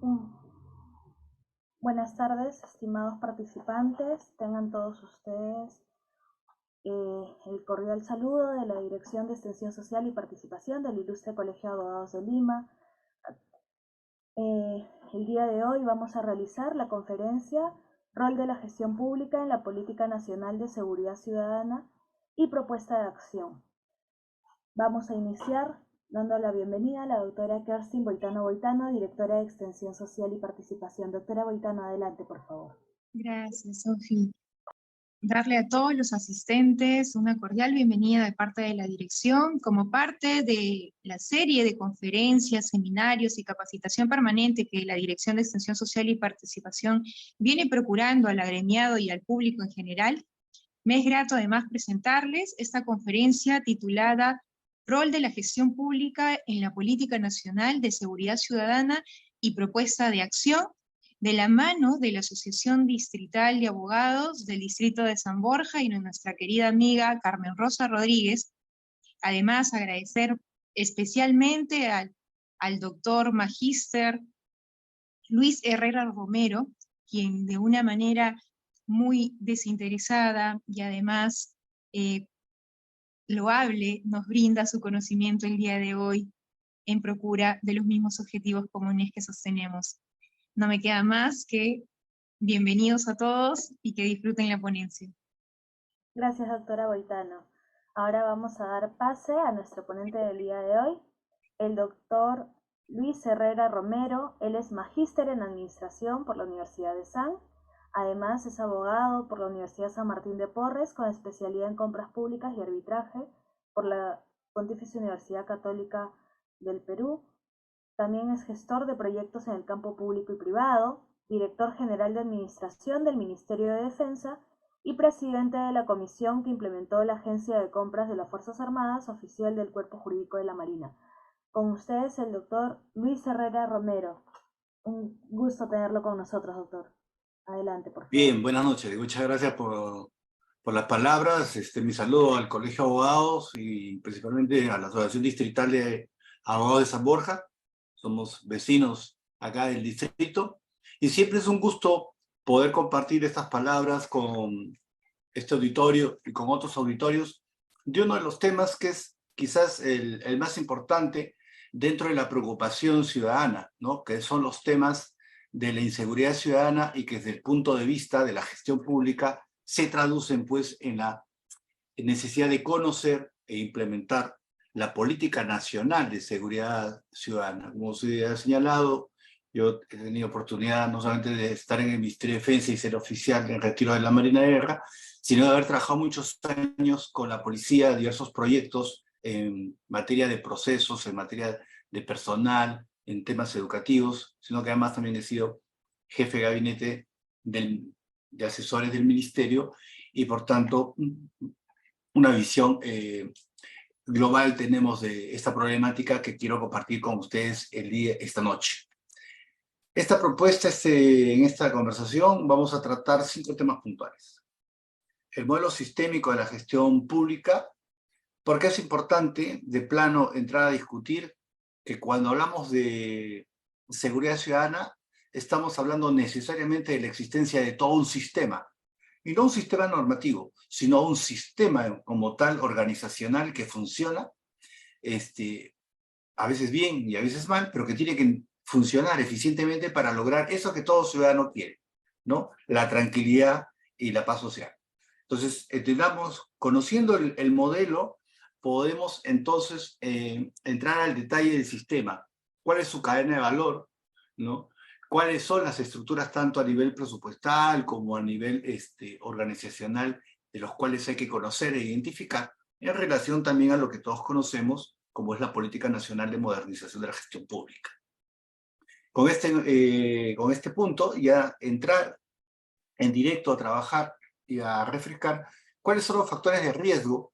Mm. Buenas tardes, estimados participantes. Tengan todos ustedes el cordial saludo de la Dirección de Extensión Social y Participación del Ilustre Colegio de Abogados de Lima. El día de hoy vamos a realizar la conferencia Rol de la Gestión Pública en la Política Nacional de Seguridad Ciudadana y Propuesta de Acción. Vamos a iniciar dando la bienvenida a la doctora Kerstin Boitano Boitano, directora de Extensión Social y Participación. Doctora Boitano, adelante, por favor. Gracias, Sofi. Darle a todos los asistentes una cordial bienvenida de parte de la dirección como parte de la serie de conferencias, seminarios y capacitación permanente que la Dirección de Extensión Social y Participación viene procurando al agremiado y al público en general. Me es grato además presentarles esta conferencia titulada Rol de la Gestión Pública en la Política Nacional de Seguridad Ciudadana y Propuesta de Acción, de la mano de la Asociación Distrital de Abogados del Distrito de San Borja y de nuestra querida amiga Carmen Rosa Rodríguez. Además, agradecer especialmente al doctor magíster Luis Herrera Romero, quien de una manera muy desinteresada y además loable nos brinda su conocimiento el día de hoy en procura de los mismos objetivos comunes que sostenemos. No me queda más que bienvenidos a todos y que disfruten la ponencia. Gracias, doctora Boitano. Ahora vamos a dar pase a nuestro ponente del día de hoy, el doctor Luis Herrera Romero. Él es magíster en Administración por la Universidad de San. Además, es abogado por la Universidad San Martín de Porres, con especialidad en compras públicas y arbitraje por la Pontificia Universidad Católica del Perú. También es gestor de proyectos en el campo público y privado, director general de Administración del Ministerio de Defensa y presidente de la comisión que implementó la Agencia de Compras de las Fuerzas Armadas, oficial del Cuerpo Jurídico de la Marina. Con ustedes el doctor Luis Herrera Romero. Un gusto tenerlo con nosotros, doctor. Adelante, por favor. Bien, buenas noches. Muchas gracias por las palabras. Mi saludo al Colegio de Abogados y principalmente a la Asociación Distrital de Abogados de San Borja. Somos vecinos acá del distrito. Y siempre es un gusto poder compartir estas palabras con este auditorio y con otros auditorios de uno de los temas que es quizás el más importante dentro de la preocupación ciudadana, ¿no? Que son los temas de la inseguridad ciudadana y que desde el punto de vista de la gestión pública se traducen pues en la necesidad de conocer e implementar la política nacional de seguridad ciudadana. Como se ha señalado, yo he tenido oportunidad no solamente de estar en el Ministerio de Defensa y ser oficial en retiro de la Marina de Guerra, sino de haber trabajado muchos años con la policía, diversos proyectos en materia de procesos, en materia de personal, en temas educativos, sino que además también he sido jefe de gabinete de asesores del ministerio y por tanto una visión global tenemos de esta problemática que quiero compartir con ustedes esta noche. Esta propuesta, en esta conversación, vamos a tratar 5 temas puntuales. El modelo sistémico de la gestión pública, porque es importante de plano entrar a discutir que cuando hablamos de seguridad ciudadana, estamos hablando necesariamente de la existencia de todo un sistema, y no un sistema normativo, sino un sistema como tal organizacional que funciona, a veces bien y a veces mal, pero que tiene que funcionar eficientemente para lograr eso que todo ciudadano quiere, ¿no? La tranquilidad y la paz social. Entonces, entendamos, conociendo el modelo, podemos entonces entrar al detalle del sistema. ¿Cuál es su cadena de valor? ¿No? ¿Cuáles son las estructuras tanto a nivel presupuestal como a nivel organizacional de los cuales hay que conocer e identificar en relación también a lo que todos conocemos como es la Política Nacional de Modernización de la Gestión Pública? Con este punto ya entrar en directo a trabajar y a refrescar cuáles son los factores de riesgo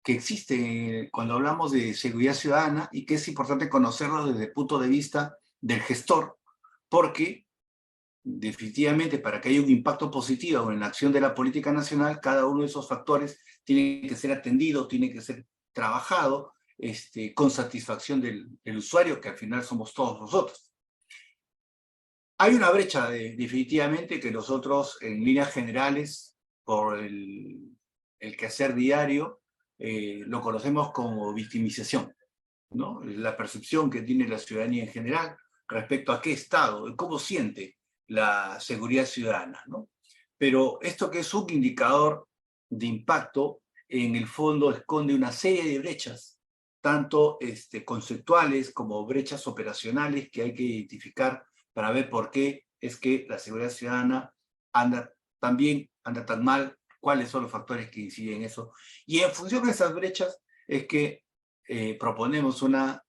que existen cuando hablamos de seguridad ciudadana y que es importante conocerlo desde el punto de vista del gestor, porque definitivamente para que haya un impacto positivo en la acción de la política nacional, cada uno de esos factores tiene que ser atendido, tiene que ser trabajado con satisfacción del usuario, que al final somos todos nosotros. Hay una brecha definitivamente que nosotros en líneas generales, por el quehacer diario, lo conocemos como victimización, ¿no? La percepción que tiene la ciudadanía en general respecto a qué estado, cómo siente la seguridad ciudadana, ¿no? Pero esto que es un indicador de impacto, en el fondo esconde una serie de brechas, tanto conceptuales como brechas operacionales que hay que identificar para ver por qué es que la seguridad ciudadana anda tan bien, anda tan mal, cuáles son los factores que inciden en eso. Y en función de esas brechas es que proponemos una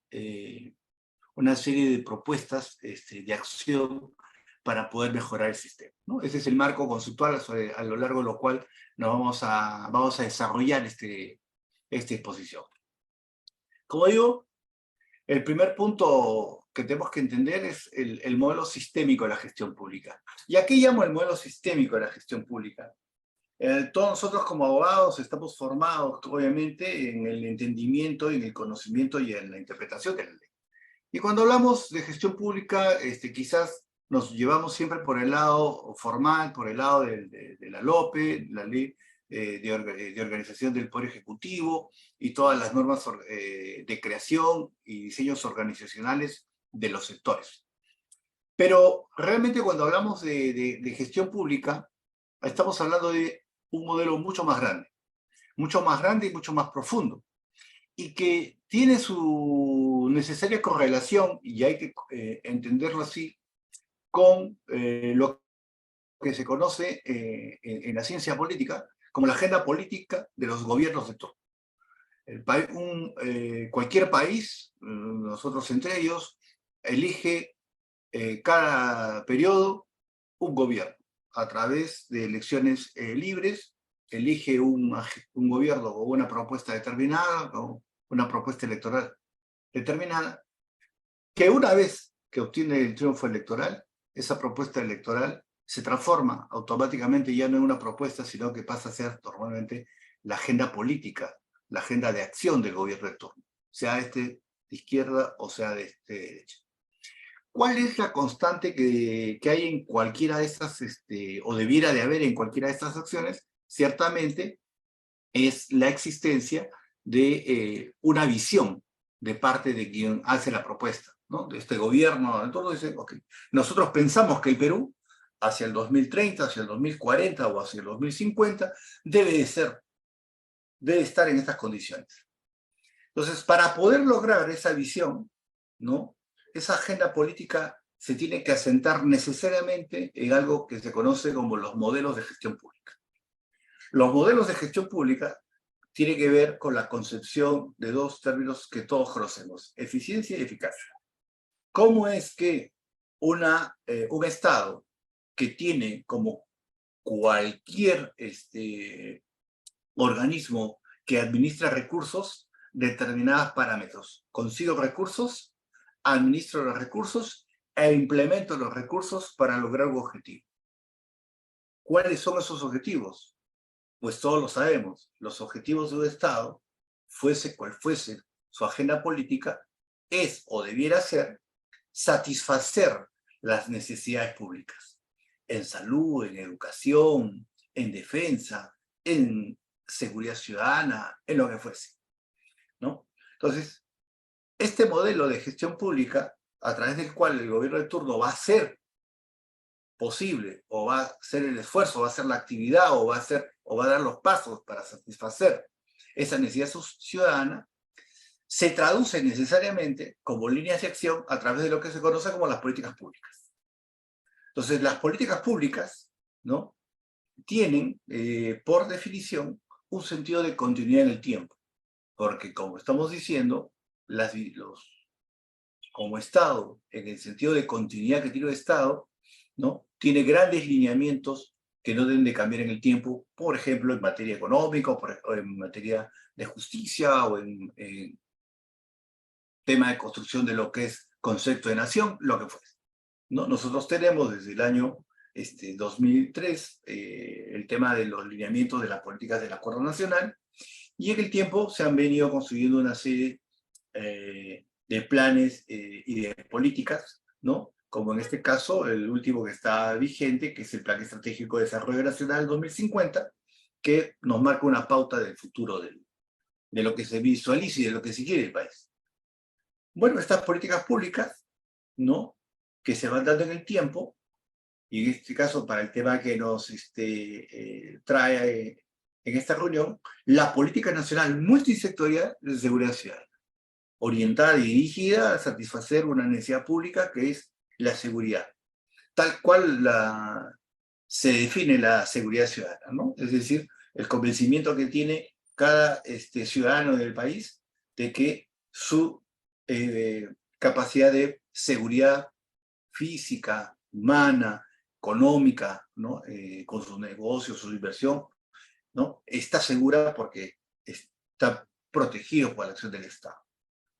serie de propuestas de acción para poder mejorar el sistema, ¿no? Ese es el marco conceptual a lo largo de lo cual nos vamos a desarrollar esta exposición. Como digo, el primer punto que tenemos que entender es el modelo sistémico de la gestión pública. ¿Y a qué llamo el modelo sistémico de la gestión pública? Todos nosotros como abogados estamos formados, obviamente, en el entendimiento, en el conocimiento y en la interpretación de la ley. Y cuando hablamos de gestión pública, quizás nos llevamos siempre por el lado formal, por el lado de la LOPE, la Ley de Organización del Poder Ejecutivo y todas las normas de creación y diseños organizacionales de los sectores. Pero realmente cuando hablamos de gestión pública, estamos hablando de un modelo mucho más grande y mucho más profundo, y que tiene su necesaria correlación, y hay que entenderlo así, con lo que se conoce en la ciencia política como la agenda política de los gobiernos de turno. Cualquier país, nosotros entre ellos, elige cada periodo un gobierno a través de elecciones libres, elige un gobierno con una propuesta determinada, con una propuesta electoral determinada, que una vez que obtiene el triunfo electoral, esa propuesta electoral se transforma automáticamente ya no en una propuesta, sino que pasa a ser normalmente la agenda política, la agenda de acción del gobierno de turno, sea de izquierda o sea de derecha. ¿Cuál es la constante que hay en cualquiera de estas, o debiera de haber en cualquiera de estas acciones? Ciertamente es la existencia de una visión de parte de quien hace la propuesta, ¿no? De este gobierno. Entonces dicen, okay, nosotros pensamos que el Perú, hacia el 2030, hacia el 2040 o hacia el 2050, debe estar en estas condiciones. Entonces, para poder lograr esa visión, ¿no?, esa agenda política se tiene que asentar necesariamente en algo que se conoce como los modelos de gestión pública. Los modelos de gestión pública tienen que ver con la concepción de dos términos que todos conocemos: eficiencia y eficacia. ¿Cómo es que un Estado que tiene, como cualquier organismo que administra recursos, determinados parámetros? Consigo recursos, administro los recursos e implemento los recursos para lograr un objetivo. ¿Cuáles son esos objetivos? Pues todos lo sabemos. Los objetivos de un Estado, fuese cual fuese su agenda política, es o debiera ser satisfacer las necesidades públicas en salud, en educación, en defensa, en seguridad ciudadana, en lo que fuese, ¿no? Entonces, este modelo de gestión pública, a través del cual el gobierno de turno va a hacer posible, o va a hacer el esfuerzo, va a hacer la actividad, o va a dar los pasos para satisfacer esa necesidad ciudadana, se traduce necesariamente como líneas de acción a través de lo que se conoce como las políticas públicas. Entonces, las políticas públicas, ¿no?, tienen, por definición, un sentido de continuidad en el tiempo, porque, como estamos diciendo, como Estado, en el sentido de continuidad que tiene el Estado, ¿no?, tiene grandes lineamientos que no deben de cambiar en el tiempo, por ejemplo, en materia económica, o en materia de justicia, o en tema de construcción de lo que es concepto de nación, lo que fuese, ¿no? Nosotros tenemos desde el año 2003 el tema de los lineamientos de las políticas del Acuerdo Nacional, y en el tiempo se han venido construyendo una serie de planes y de políticas, ¿no?, como en este caso el último que está vigente, que es el Plan Estratégico de Desarrollo Nacional 2050, que nos marca una pauta del futuro de lo que se visualiza y de lo que se quiere el país. Bueno, estas políticas públicas, ¿no?, que se van dando en el tiempo, y en este caso para el tema que nos trae en esta reunión, la política nacional multisectorial de seguridad ciudadana, orientada y dirigida a satisfacer una necesidad pública que es la seguridad, tal cual se define la seguridad ciudadana, ¿no? Es decir, el convencimiento que tiene cada ciudadano del país de que su capacidad de seguridad física, humana, económica, ¿no?, con sus negocios, su inversión, ¿no?, está segura porque está protegido por la acción del Estado,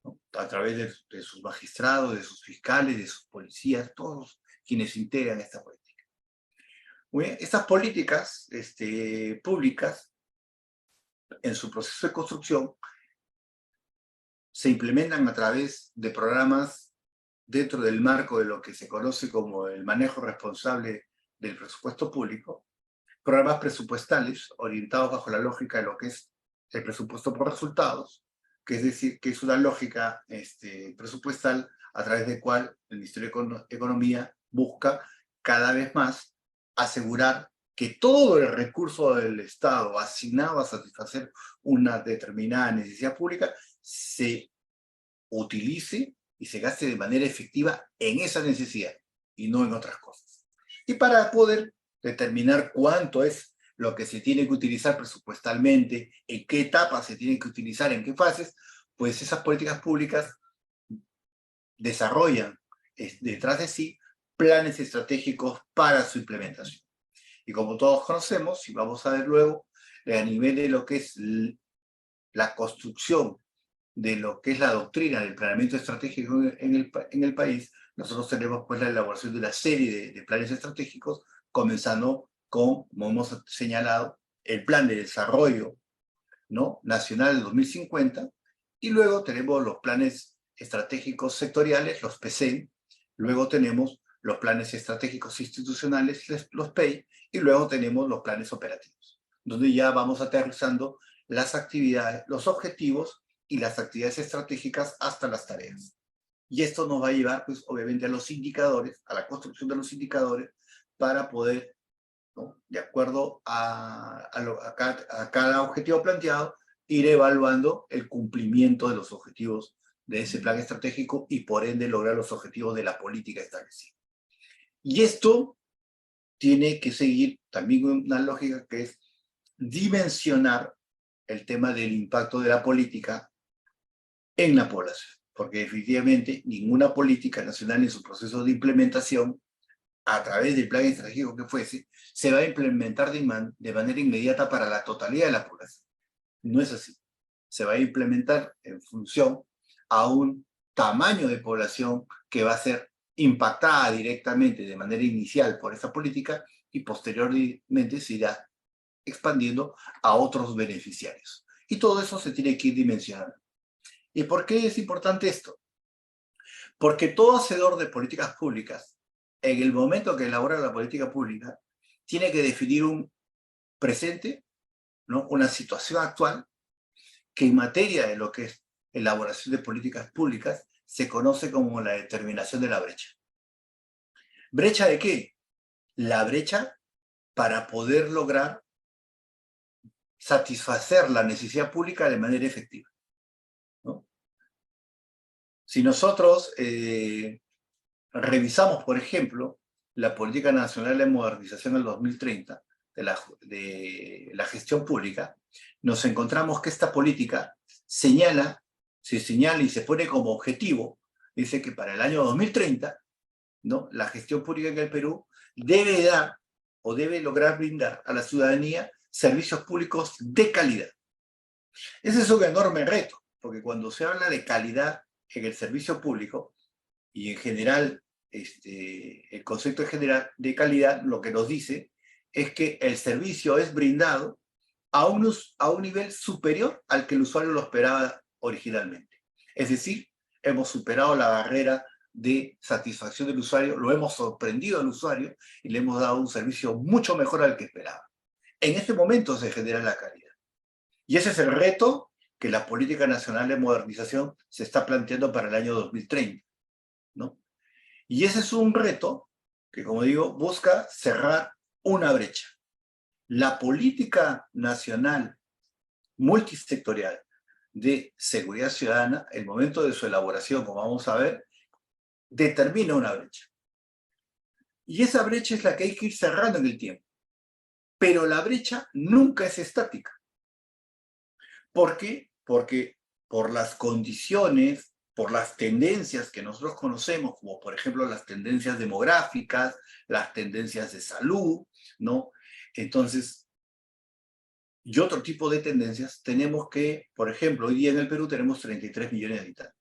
¿no?, a través de sus magistrados, de sus fiscales, de sus policías, todos quienes integran esta política. Muy bien, estas políticas públicas, en su proceso de construcción, se implementan a través de programas dentro del marco de lo que se conoce como el manejo responsable del presupuesto público, programas presupuestales orientados bajo la lógica de lo que es el presupuesto por resultados, que es decir, que es una lógica presupuestal a través de cual el Ministerio de Economía busca cada vez más asegurar que todo el recurso del Estado asignado a satisfacer una determinada necesidad pública se utilice y se gaste de manera efectiva en esa necesidad y no en otras cosas. Y para poder determinar cuánto es lo que se tiene que utilizar presupuestalmente, en qué etapas se tiene que utilizar, en qué fases, pues esas políticas públicas desarrollan detrás de sí planes estratégicos para su implementación. Y como todos conocemos, y vamos a ver luego, a nivel de lo que es la construcción de lo que es la doctrina del planeamiento estratégico en el país, nosotros tenemos pues la elaboración de una serie de planes estratégicos, comenzando con, como hemos señalado, el Plan de Desarrollo, ¿no?, Nacional del 2050, y luego tenemos los planes estratégicos sectoriales, los PCI, luego tenemos los planes estratégicos institucionales, los PEI, y luego tenemos los planes operativos, donde ya vamos aterrizando las actividades, los objetivos y las actividades estratégicas hasta las tareas. Y esto nos va a llevar, pues, obviamente, a los indicadores, a la construcción de los indicadores, para poder, ¿no?, de acuerdo a cada objetivo planteado, ir evaluando el cumplimiento de los objetivos de ese plan estratégico y, por ende, lograr los objetivos de la política establecida. Y esto tiene que seguir también una lógica que es dimensionar el tema del impacto de la política en la población, porque efectivamente ninguna política nacional en su proceso de implementación, a través del plan estratégico que fuese, se va a implementar de manera inmediata para la totalidad de la población. No es así. Se va a implementar en función a un tamaño de población que va a ser impactada directamente de manera inicial por esta política y posteriormente se irá expandiendo a otros beneficiarios. Y todo eso se tiene que ir dimensionando. ¿Y por qué es importante esto? Porque todo hacedor de políticas públicas, en el momento que elabora la política pública, tiene que definir un presente, ¿no?, una situación actual, que en materia de lo que es elaboración de políticas públicas se conoce como la determinación de la brecha. ¿Brecha de qué? La brecha para poder lograr satisfacer la necesidad pública de manera efectiva, ¿no? Si nosotros revisamos, por ejemplo, la Política Nacional de Modernización del 2030 de la gestión pública, nos encontramos que esta política se señala y se pone como objetivo, dice que para el año 2030, ¿no?, la gestión pública en el Perú debe dar o debe lograr brindar a la ciudadanía servicios públicos de calidad. Ese es un enorme reto, porque cuando se habla de calidad en el servicio público, y en general, el concepto general de calidad lo que nos dice es que el servicio es brindado a un nivel superior al que el usuario lo esperaba originalmente. Es decir, hemos superado la barrera de satisfacción del usuario, lo hemos sorprendido al usuario y le hemos dado un servicio mucho mejor al que esperaba. En este momento se genera la calidad. Y ese es el reto que la Política Nacional de Modernización se está planteando para el año 2030, ¿no? Y ese es un reto que, como digo, busca cerrar una brecha. La política nacional multisectorial de seguridad ciudadana, el momento de su elaboración, como vamos a ver, determina una brecha. Y esa brecha es la que hay que ir cerrando en el tiempo. Pero la brecha nunca es estática. ¿Por qué? Porque por las condiciones, por las tendencias que nosotros conocemos, como por ejemplo las tendencias demográficas, las tendencias de salud, ¿no? Entonces, y otro tipo de tendencias, tenemos que, por ejemplo, hoy día en el Perú tenemos 33 millones de habitantes.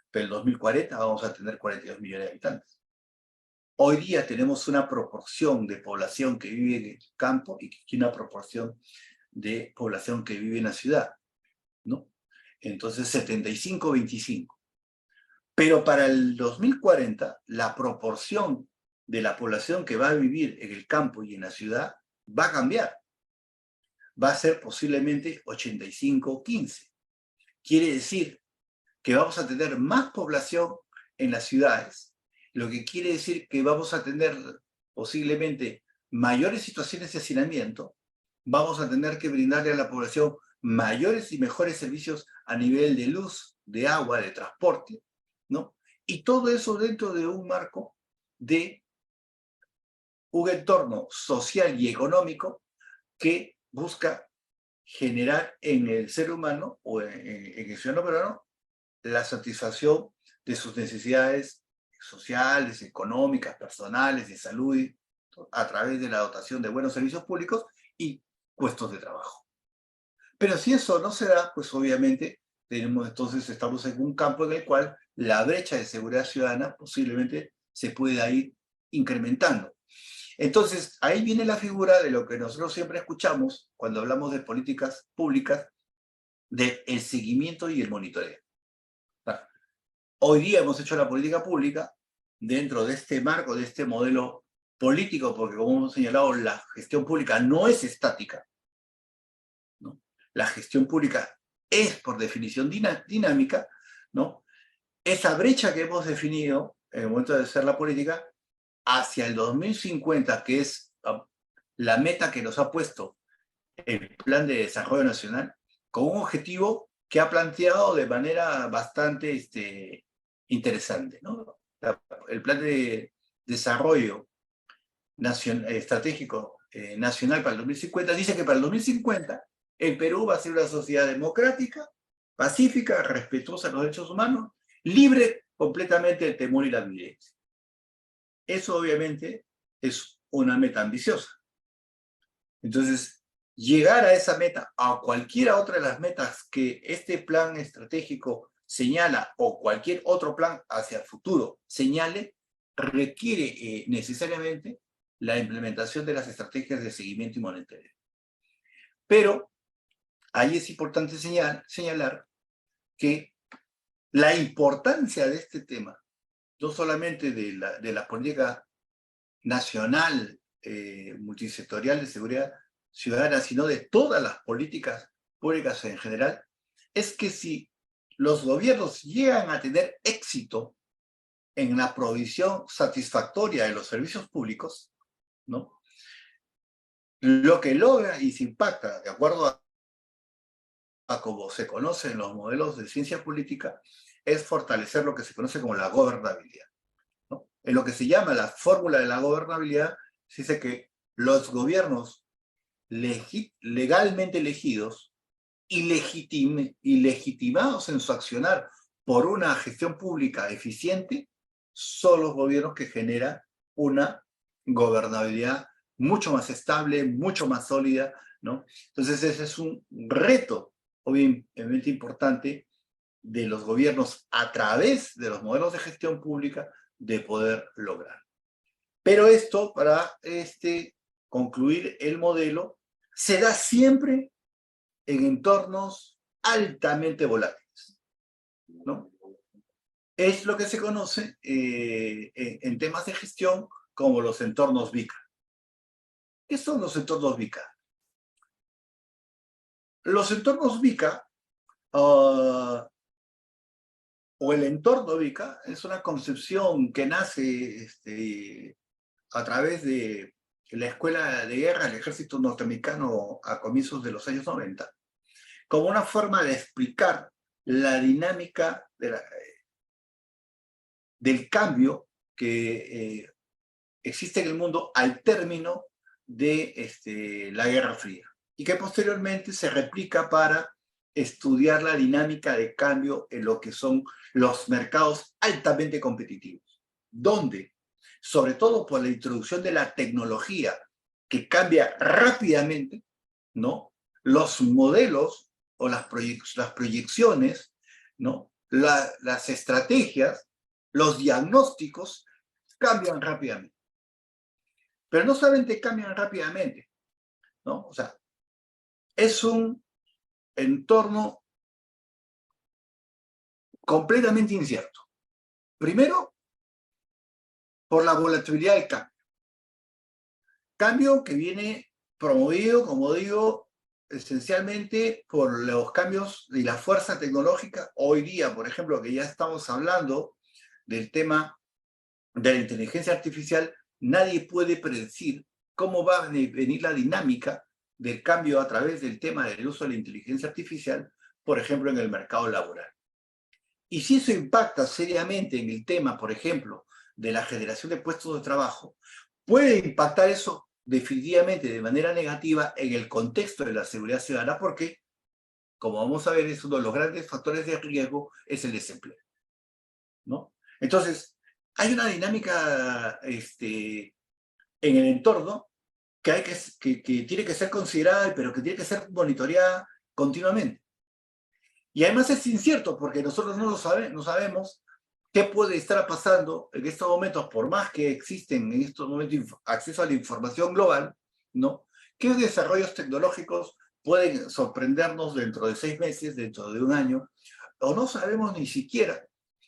Pero en 2040 vamos a tener 42 millones de habitantes. Hoy día tenemos una proporción de población que vive en el campo y una proporción de población que vive en la ciudad, ¿no? Entonces, 75-25. Pero para el 2040, la proporción de la población que va a vivir en el campo y en la ciudad va a cambiar. Va a ser posiblemente 85-15. Quiere decir que vamos a tener más población en las ciudades, lo que quiere decir que vamos a tener posiblemente mayores situaciones de hacinamiento, vamos a tener que brindarle a la población mayores y mejores servicios a nivel de luz, de agua, de transporte, ¿no? Y todo eso dentro de un marco de un entorno social y económico que busca generar en el ser humano o en el ciudadano peruano la satisfacción de sus necesidades sociales, económicas, personales, de salud, a través de la dotación de buenos servicios públicos y puestos de trabajo. Pero si eso no se da, pues obviamente estamos en un campo en el cual la brecha de seguridad ciudadana posiblemente se pueda ir incrementando. Entonces, ahí viene la figura de lo que nosotros siempre escuchamos cuando hablamos de políticas públicas, del seguimiento y el monitoreo. Hoy día hemos hecho la política pública dentro de este marco, de este modelo político, porque como hemos señalado, la gestión pública no es estática, ¿no? La gestión pública es, por definición, dinámica, ¿no? Esa brecha que hemos definido en el momento de hacer la política, hacia el 2050, que es la meta que nos ha puesto el Plan de Desarrollo Nacional, con un objetivo que ha planteado de manera bastante interesante, ¿no? El Plan de Desarrollo Estratégico Nacional para el 2050 dice que para el 2050 el Perú va a ser una sociedad democrática, pacífica, respetuosa de los derechos humanos, libre completamente del temor y la violencia. Eso obviamente es una meta ambiciosa. Entonces, llegar a esa meta, a cualquiera otra de las metas que este plan estratégico señala o cualquier otro plan hacia el futuro señale, requiere necesariamente la implementación de las estrategias de seguimiento y monitoreo. Pero ahí es importante señalar que la importancia de este tema, no solamente de la política nacional multisectorial de seguridad ciudadana, sino de todas las políticas públicas en general, es que si los gobiernos llegan a tener éxito en la provisión satisfactoria de los servicios públicos, ¿no? Lo que logra y se impacta, de acuerdo a cómo se conocen los modelos de ciencia política, es fortalecer lo que se conoce como la gobernabilidad, ¿no? En lo que se llama la fórmula de la gobernabilidad, se dice que los gobiernos legalmente elegidos y legitimados en su accionar por una gestión pública eficiente son los gobiernos que generan una gobernabilidad mucho más estable, mucho más sólida, ¿no? Entonces ese es un reto obviamente importante de los gobiernos a través de los modelos de gestión pública de poder lograr. Pero esto, para concluir el modelo, se da siempre en entornos altamente volátiles, ¿no? es lo que se conoce en temas de gestión como los entornos VICA. ¿Qué son los entornos VICA? Los entornos VICA, o el entorno VICA, es una concepción que nace a través de la Escuela de Guerra del Ejército Norteamericano a comienzos de los años 90, como una forma de explicar la dinámica del cambio que existe en el mundo al término de la Guerra Fría, y que posteriormente se replica para estudiar la dinámica de cambio en lo que son los mercados altamente competitivos, donde, sobre todo por la introducción de la tecnología que cambia rápidamente, ¿no? Los modelos o las proyecciones, ¿no? Las estrategias, los diagnósticos cambian rápidamente. Pero no solamente cambian rápidamente, ¿no? O sea, es un entorno completamente incierto. Primero, por la volatilidad del cambio. Cambio que viene promovido, como digo, esencialmente por los cambios y la fuerza tecnológica. Hoy día, por ejemplo, que ya estamos hablando del tema de la inteligencia artificial, nadie puede predecir cómo va a venir la dinámica del cambio a través del tema del uso de la inteligencia artificial, por ejemplo, en el mercado laboral. Y si eso impacta seriamente en el tema, por ejemplo, de la generación de puestos de trabajo, puede impactar eso definitivamente de manera negativa en el contexto de la seguridad ciudadana, porque, como vamos a ver, es uno de los grandes factores de riesgo, es el desempleo, ¿no? Entonces, hay una dinámica en el entorno que tiene que ser considerada, pero que tiene que ser monitoreada continuamente. Y además es incierto, porque nosotros no sabemos qué puede estar pasando en estos momentos, por más que existen en estos momentos acceso a la información global, ¿no? ¿Qué desarrollos tecnológicos pueden sorprendernos dentro de 6 meses, dentro de un año? O no sabemos ni siquiera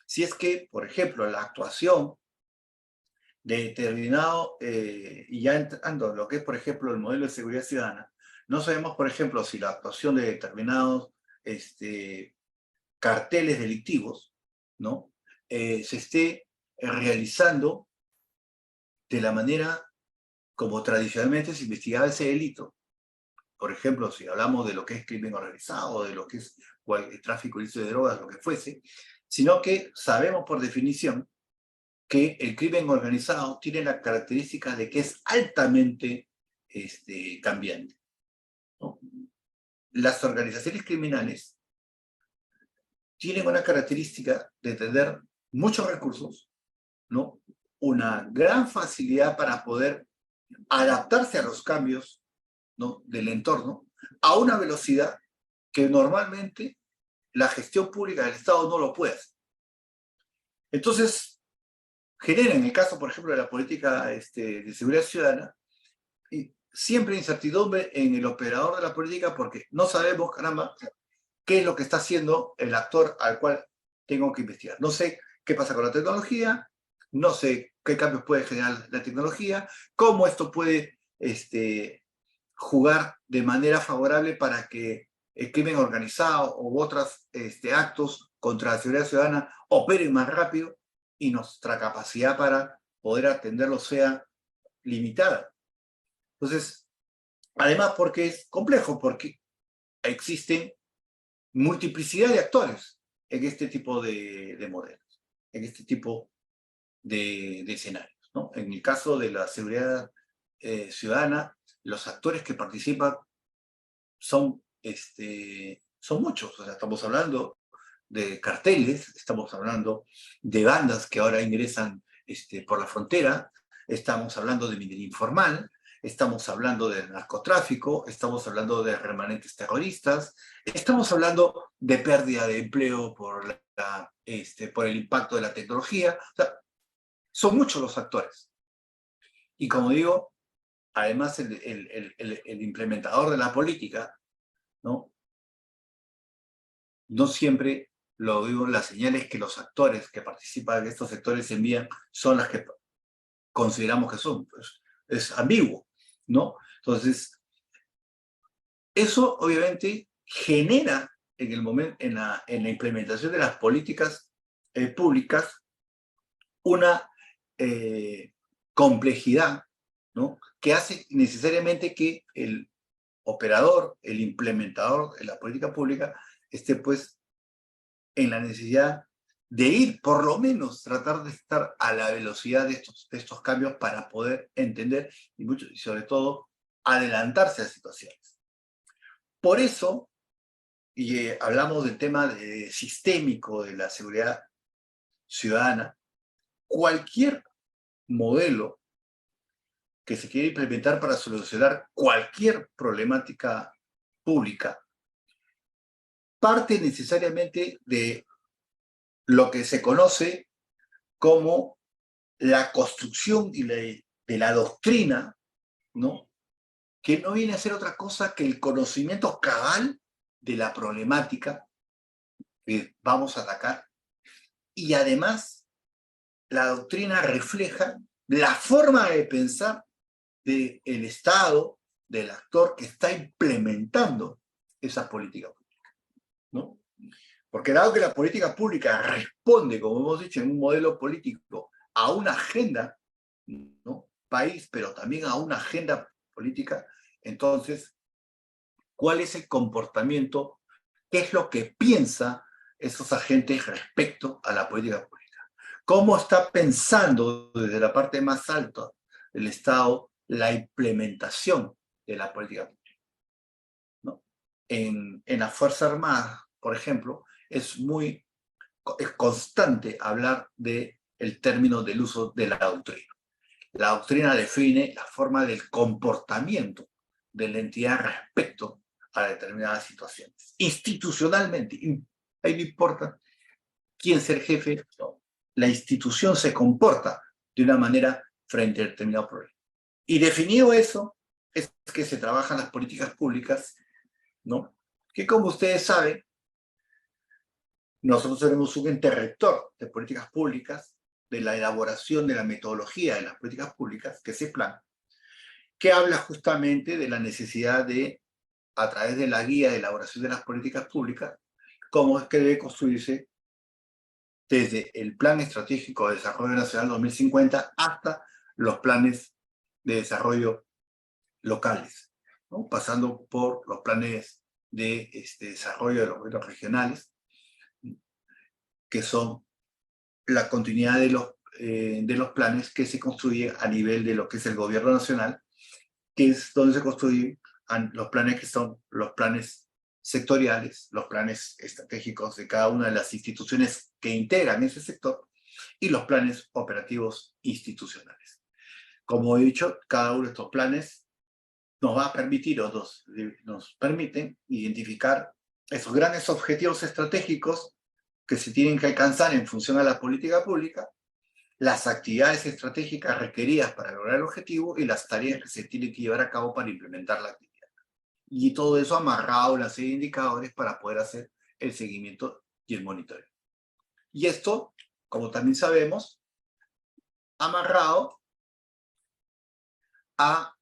si es que, por ejemplo, la actuación de determinado, y ya entrando en lo que es, por ejemplo, el modelo de seguridad ciudadana, no sabemos, por ejemplo, si la actuación de determinados carteles delictivos, ¿no? Se esté realizando de la manera como tradicionalmente se investigaba ese delito. Por ejemplo, si hablamos de lo que es crimen organizado, de lo que es tráfico ilícito de drogas, lo que fuese, sino que sabemos por definición que el crimen organizado tiene la característica de que es altamente cambiante, ¿no? Las organizaciones criminales tienen una característica de tener muchos recursos, ¿no? Una gran facilidad para poder adaptarse a los cambios, ¿no? Del entorno a una velocidad que normalmente la gestión pública del Estado no lo puede hacer. Entonces, genera, en el caso, por ejemplo, de la política de seguridad ciudadana, siempre incertidumbre en el operador de la política, porque no sabemos, caramba, qué es lo que está haciendo el actor al cual tengo que investigar. No sé qué pasa con la tecnología, no sé qué cambios puede generar la tecnología, cómo esto puede jugar de manera favorable para que el crimen organizado u otros actos contra la seguridad ciudadana operen más rápido y nuestra capacidad para poder atenderlo sea limitada. Entonces, además porque es complejo, porque existen multiplicidad de actores en este tipo de modelos, en este tipo de escenarios, ¿no? En el caso de la seguridad ciudadana, los actores que participan son muchos. O sea, estamos hablando de carteles, estamos hablando de bandas que ahora ingresan por la frontera, estamos hablando de minería informal, estamos hablando de narcotráfico, estamos hablando de remanentes terroristas, estamos hablando de pérdida de empleo por el impacto de la tecnología. O sea, son muchos los actores. Y como digo, además el implementador de la política, ¿no? No siempre lo digo, las señales que los actores que participan en estos sectores envían son las que consideramos que son. Pues, es ambiguo, ¿no? Entonces, eso obviamente genera en el momento, en la implementación de las políticas públicas una complejidad, ¿no? Que hace necesariamente que el operador, el implementador de la política pública esté pues en la necesidad de ir, por lo menos tratar de estar a la velocidad de estos cambios para poder entender y sobre todo adelantarse a situaciones. Por eso, y hablamos del tema sistémico de la seguridad ciudadana, cualquier modelo que se quiera implementar para solucionar cualquier problemática pública parte necesariamente de lo que se conoce como la construcción de la doctrina, ¿no? Que no viene a ser otra cosa que el conocimiento cabal de la problemática que vamos a atacar. Y además, la doctrina refleja la forma de pensar del Estado, del actor que está implementando esa política pública, ¿no? Porque dado que la política pública responde, como hemos dicho, en un modelo político a una agenda, ¿no? País, pero también a una agenda política, entonces, ¿cuál es el comportamiento? ¿Qué es lo que piensan esos agentes respecto a la política pública? ¿Cómo está pensando desde la parte más alta del Estado la implementación de la política pública, ¿no? En las Fuerzas Armadas, por ejemplo, es constante hablar del término del uso de la doctrina. La doctrina define la forma del comportamiento de la entidad respecto a determinadas situaciones. Institucionalmente, ahí no importa quién sea el jefe, no. La institución se comporta de una manera frente a determinado problema. Y definido eso, es que se trabajan las políticas públicas, ¿no? Que como ustedes saben, nosotros tenemos un ente rector de políticas públicas, de la elaboración de la metodología de las políticas públicas, que es el plan, que habla justamente de la necesidad de, a través de la guía de elaboración de las políticas públicas, cómo es que debe construirse desde el Plan Estratégico de Desarrollo Nacional 2050 hasta los planes de desarrollo locales, ¿no? Pasando por los planes de desarrollo de los gobiernos regionales, que son la continuidad de los planes que se construyen a nivel de lo que es el gobierno nacional, que es donde se construyen los planes que son los planes sectoriales, los planes estratégicos de cada una de las instituciones que integran ese sector y los planes operativos institucionales. Como he dicho, cada uno de estos planes nos va a permitir o nos permiten identificar esos grandes objetivos estratégicos que se tienen que alcanzar en función a la política pública, las actividades estratégicas requeridas para lograr el objetivo y las tareas que se tienen que llevar a cabo para implementar la actividad. Y todo eso amarrado a una serie de indicadores para poder hacer el seguimiento y el monitoreo. Y esto, como también sabemos, amarrado a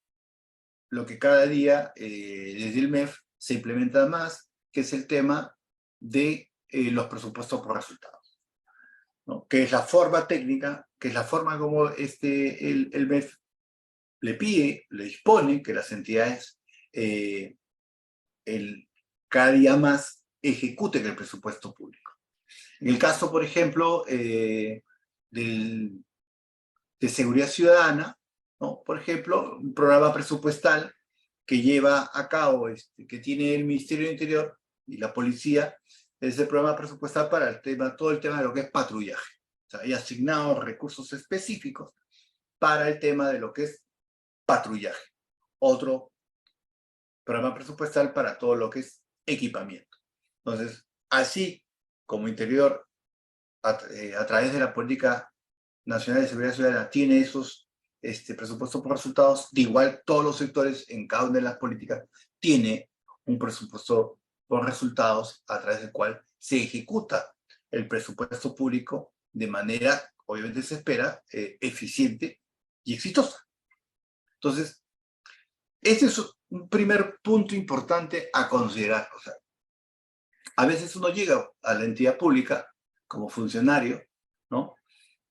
lo que cada día desde el MEF se implementa más, que es el tema de los presupuestos por resultados, ¿no? Que es la forma técnica, que es la forma como el MEF le pide, le dispone que las entidades cada día más ejecuten el presupuesto público. En el caso, por ejemplo, de seguridad ciudadana, ¿no? Por ejemplo, un programa presupuestal que lleva a cabo, que tiene el Ministerio del Interior y la policía, es el programa presupuestal para todo el tema de lo que es patrullaje. O sea, hay asignados recursos específicos para el tema de lo que es patrullaje. Otro programa presupuestal para todo lo que es equipamiento. Entonces, así como Interior, a través de la Política Nacional de Seguridad Ciudadana, tiene esos presupuessto por resultados, de igual todos los sectores en cada una de las políticas tiene un presupuesto por resultados a través del cual se ejecuta el presupuesto público de manera, obviamente se espera, eficiente y exitosa. Entonces, este es un primer punto importante a considerar. O sea, a veces uno llega a la entidad pública como funcionario, ¿no?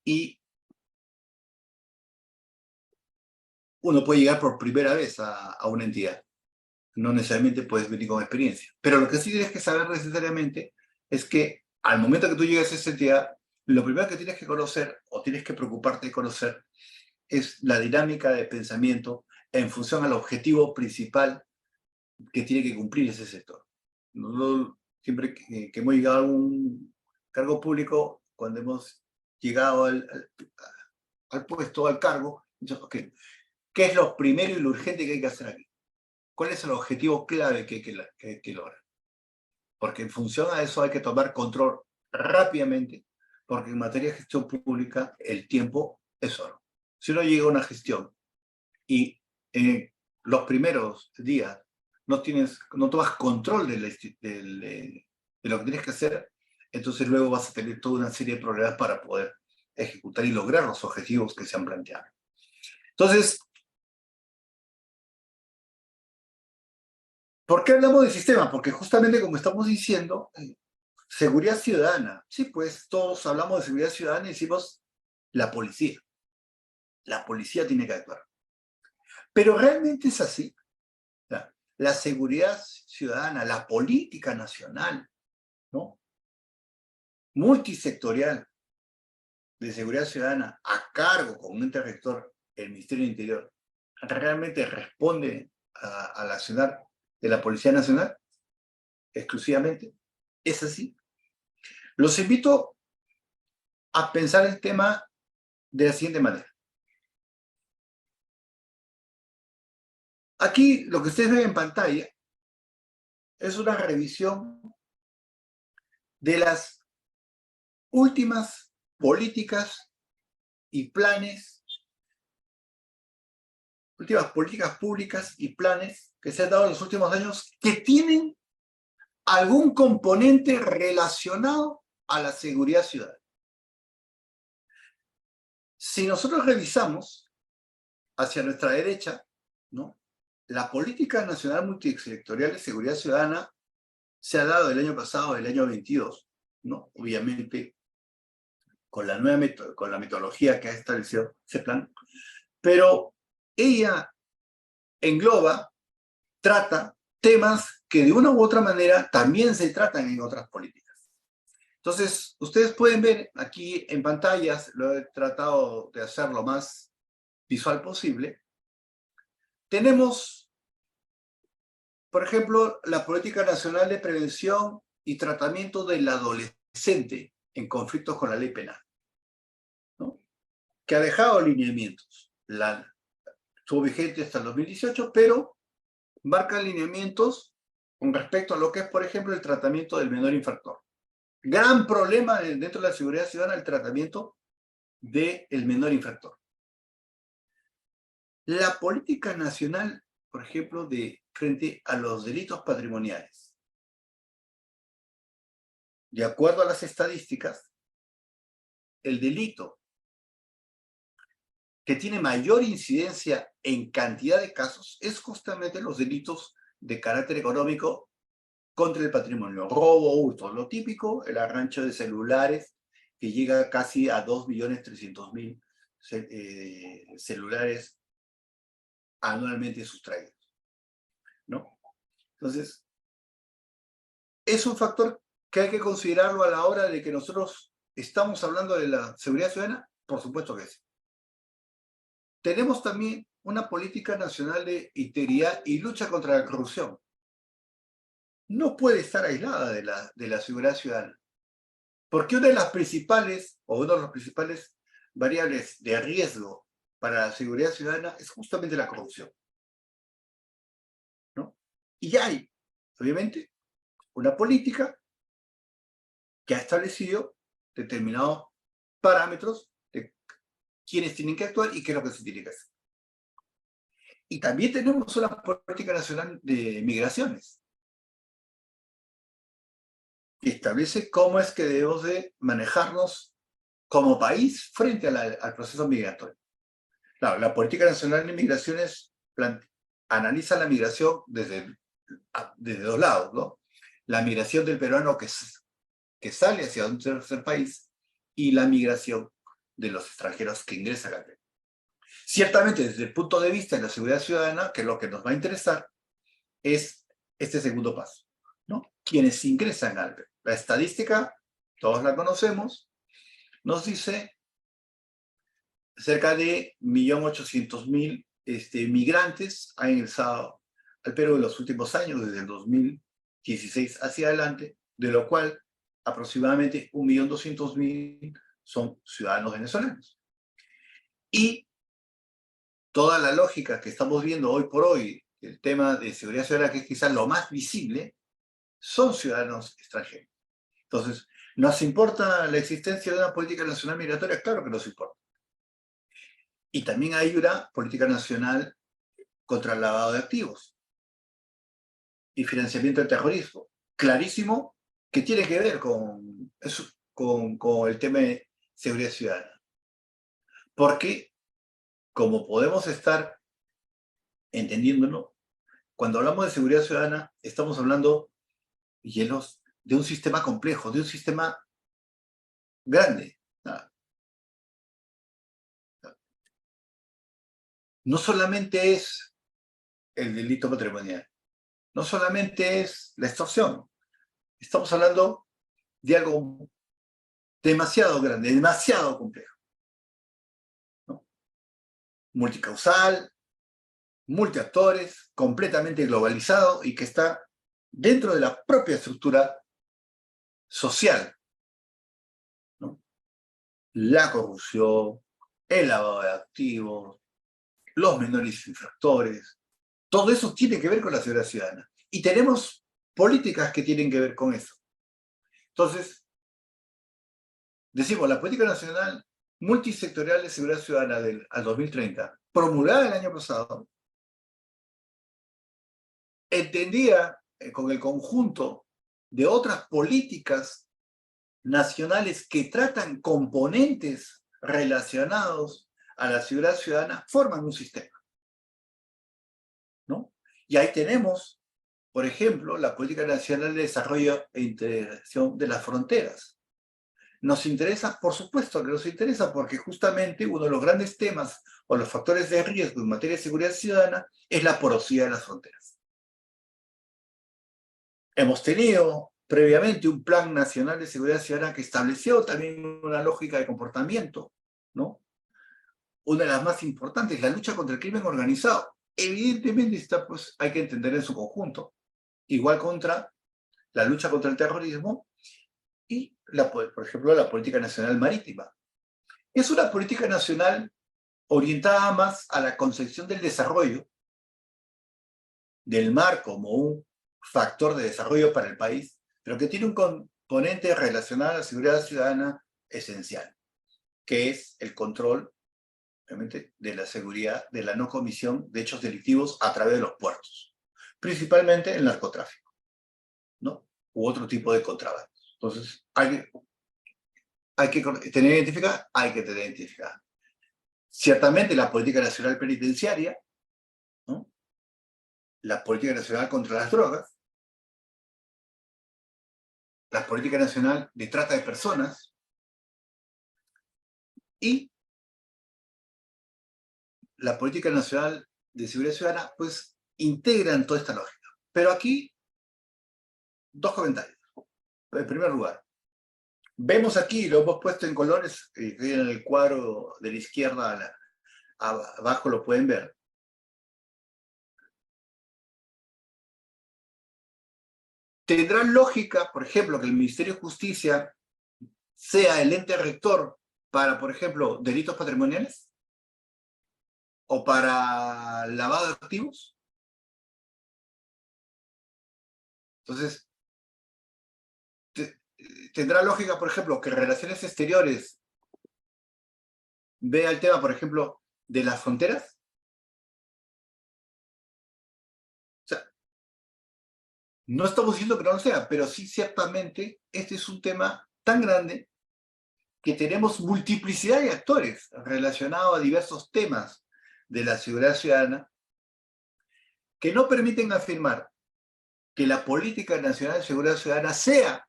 Y uno puede llegar por primera vez a una entidad. No necesariamente puedes venir con experiencia. Pero lo que sí tienes que saber necesariamente es que al momento que tú llegas a esa entidad, lo primero que tienes que conocer o tienes que preocuparte de conocer es la dinámica de pensamiento en función al objetivo principal que tiene que cumplir ese sector. Nosotros, siempre que hemos llegado a un cargo público, cuando hemos llegado al puesto, al cargo, okay, ¿qué es lo primero y lo urgente que hay que hacer aquí? ¿Cuál es el objetivo clave que hay que lograr? Porque en función a eso hay que tomar control rápidamente, porque en materia de gestión pública el tiempo es oro. Si uno llega a una gestión y en los primeros días no tomas control de lo que tienes que hacer, entonces luego vas a tener toda una serie de problemas para poder ejecutar y lograr los objetivos que se han planteado. Entonces, ¿por qué hablamos de sistema? Porque justamente como estamos diciendo, seguridad ciudadana. Sí, pues todos hablamos de seguridad ciudadana y decimos la policía. La policía tiene que actuar. Pero realmente es así. La seguridad ciudadana, la política nacional, ¿no? Multisectorial de seguridad ciudadana a cargo con un ente rector, el Ministerio del Interior, realmente responde al accionar de la Policía Nacional exclusivamente. Es así. Los invito a pensar el tema de la siguiente manera. Aquí lo que ustedes ven en pantalla es una revisión de las últimas políticas y planes, últimas políticas públicas y planes que se han dado en los últimos años que tienen algún componente relacionado a la seguridad ciudadana. Si nosotros revisamos hacia nuestra derecha, ¿no? La política nacional multisectorial de seguridad ciudadana se ha dado el año pasado, el año 22, ¿no? Obviamente con la metodología que ha establecido ese plan, pero ella engloba, trata temas que de una u otra manera también se tratan en otras políticas. Entonces, ustedes pueden ver aquí en pantallas, lo he tratado de hacer lo más visual posible. Tenemos, por ejemplo, la Política Nacional de Prevención y Tratamiento del Adolescente en conflictos con la ley penal, ¿no? Que ha dejado lineamientos. Estuvo vigente hasta el 2018, pero marca lineamientos con respecto a lo que es, por ejemplo, el tratamiento del menor infractor. Gran problema dentro de la seguridad ciudadana, el tratamiento del menor infractor. La política nacional, por ejemplo, frente a los delitos patrimoniales. De acuerdo a las estadísticas, el delito que tiene mayor incidencia en cantidad de casos es justamente los delitos de carácter económico contra el patrimonio. Robo, hurto, lo típico, el arrancho de celulares, que llega casi a 2.300.000 celulares anualmente sustraídos, ¿no? Entonces, es un factor que hay que considerarlo a la hora de que nosotros estamos hablando de la seguridad ciudadana, por supuesto que sí. Tenemos también una política nacional de integridad y lucha contra la corrupción. No puede estar aislada de la seguridad ciudadana, porque una de las principales, o uno de los principales variables de riesgo para la seguridad ciudadana es justamente la corrupción, ¿no? Y hay, obviamente, una política que ha establecido determinados parámetros de quiénes tienen que actuar y qué es lo que se tiene que hacer. Y también tenemos una política nacional de migraciones. que establece cómo es que debemos de manejarnos como país frente al proceso migratorio. Claro, la política nacional de migraciones analiza la migración desde dos lados, ¿no? La migración del peruano que sale hacia un tercer país y la migración de los extranjeros que ingresan al Perú. Ciertamente, desde el punto de vista de la seguridad ciudadana, que lo que nos va a interesar es este segundo paso, ¿no? Quienes ingresan al Perú. La estadística, todos la conocemos, nos dice cerca de 1.800.000 migrantes han ingresado al Perú en los últimos años, desde el 2016 hacia adelante, de lo cual aproximadamente 1.200.000 son ciudadanos venezolanos. Y toda la lógica que estamos viendo hoy por hoy, el tema de seguridad ciudadana, que es quizás lo más visible, son ciudadanos extranjeros. Entonces, ¿nos importa la existencia de una política nacional migratoria? Claro que nos importa. Y también hay una política nacional contra el lavado de activos y financiamiento del terrorismo. Clarísimo que tiene que ver con el tema de seguridad ciudadana. Porque, como podemos estar entendiéndolo, cuando hablamos de seguridad ciudadana, estamos hablando de un sistema complejo, de un sistema grande. No solamente es el delito patrimonial, no solamente es la extorsión, estamos hablando de algo demasiado grande, demasiado complejo, ¿no? Multicausal, multiactores, completamente globalizado y que está dentro de la propia estructura social, ¿no? La corrupción, el lavado de activos, los menores infractores, todo eso tiene que ver con la seguridad ciudadana. Y tenemos políticas que tienen que ver con eso. Entonces, decimos, la política nacional multisectorial de seguridad ciudadana al 2030, promulgada el año pasado, entendía con el conjunto de otras políticas nacionales que tratan componentes relacionados a la seguridad ciudadana, forman un sistema, ¿no? Y ahí tenemos, por ejemplo, la Política Nacional de Desarrollo e Integración de las Fronteras. ¿Nos interesa? Por supuesto que nos interesa, porque justamente uno de los grandes temas o los factores de riesgo en materia de seguridad ciudadana es la porosidad de las fronteras. Hemos tenido previamente un Plan Nacional de Seguridad Ciudadana que estableció también una lógica de comportamiento, ¿no? Una de las más importantes, la lucha contra el crimen organizado. Evidentemente pues, hay que entender en su conjunto. Igual contra la lucha contra el terrorismo y, por ejemplo, la política nacional marítima. Es una política nacional orientada más a la concepción del desarrollo, del mar como un factor de desarrollo para el país, pero que tiene un componente relacionado a la seguridad ciudadana esencial, que es el control, obviamente, de la seguridad, de la no comisión de hechos delictivos a través de los puertos, principalmente el narcotráfico, ¿no? U otro tipo de contrabando. Entonces, hay que tener identificada, hay que tener identificada. Ciertamente la política nacional penitenciaria, ¿no? La política nacional contra las drogas, la política nacional de trata de personas y la política nacional de seguridad ciudadana, pues integran toda esta lógica. Pero aquí, dos comentarios. En primer lugar, vemos aquí, lo hemos puesto en colores, en el cuadro de la izquierda abajo lo pueden ver. ¿Tendrá lógica, por ejemplo, que el Ministerio de Justicia sea el ente rector para, por ejemplo, delitos patrimoniales? ¿O para lavado de activos? Entonces, ¿tendrá lógica, por ejemplo, que Relaciones Exteriores vea el tema, por ejemplo, de las fronteras? O sea, No estamos diciendo que no lo sea, pero sí ciertamente este es un tema tan grande que tenemos multiplicidad de actores relacionados a diversos temas de la seguridad ciudadana que no permiten afirmar que la Política Nacional de Seguridad Ciudadana sea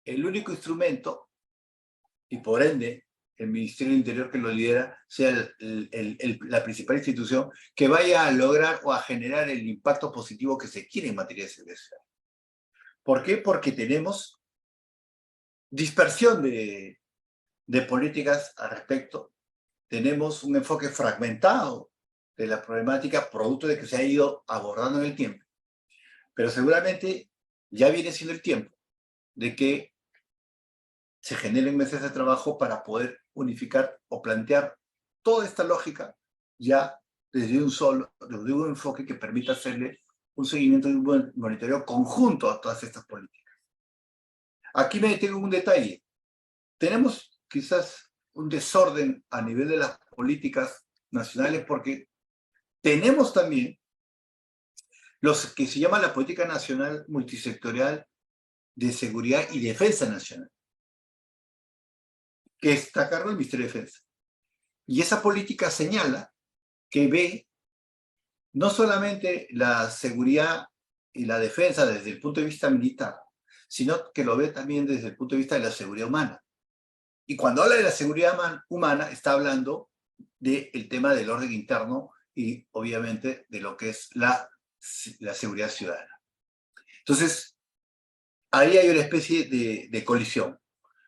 el único instrumento y por ende el Ministerio del Interior que lo lidera sea la principal institución que vaya a lograr o a generar el impacto positivo que se quiere en materia de seguridad ciudadana. ¿Por qué? Porque tenemos dispersión de políticas al respecto, tenemos un enfoque fragmentado de la problemática producto de que se ha ido abordando en el tiempo, pero seguramente ya viene siendo el tiempo de que se generen mesas de trabajo para poder unificar o plantear toda esta lógica ya desde un enfoque que permita hacerle un seguimiento y un monitoreo conjunto a todas estas políticas. Aquí me detengo en un detalle. Tenemos quizás un desorden a nivel de las políticas nacionales porque tenemos también los que se llama la Política Nacional Multisectorial de Seguridad y Defensa Nacional, que está a cargo del Ministerio de Defensa. Y esa política señala que ve no solamente la seguridad y la defensa desde el punto de vista militar, sino que lo ve también desde el punto de vista de la seguridad humana. Y cuando habla de la seguridad humana, está hablando del tema del orden interno y obviamente de lo que es la seguridad ciudadana. Entonces, ahí hay una especie de colisión,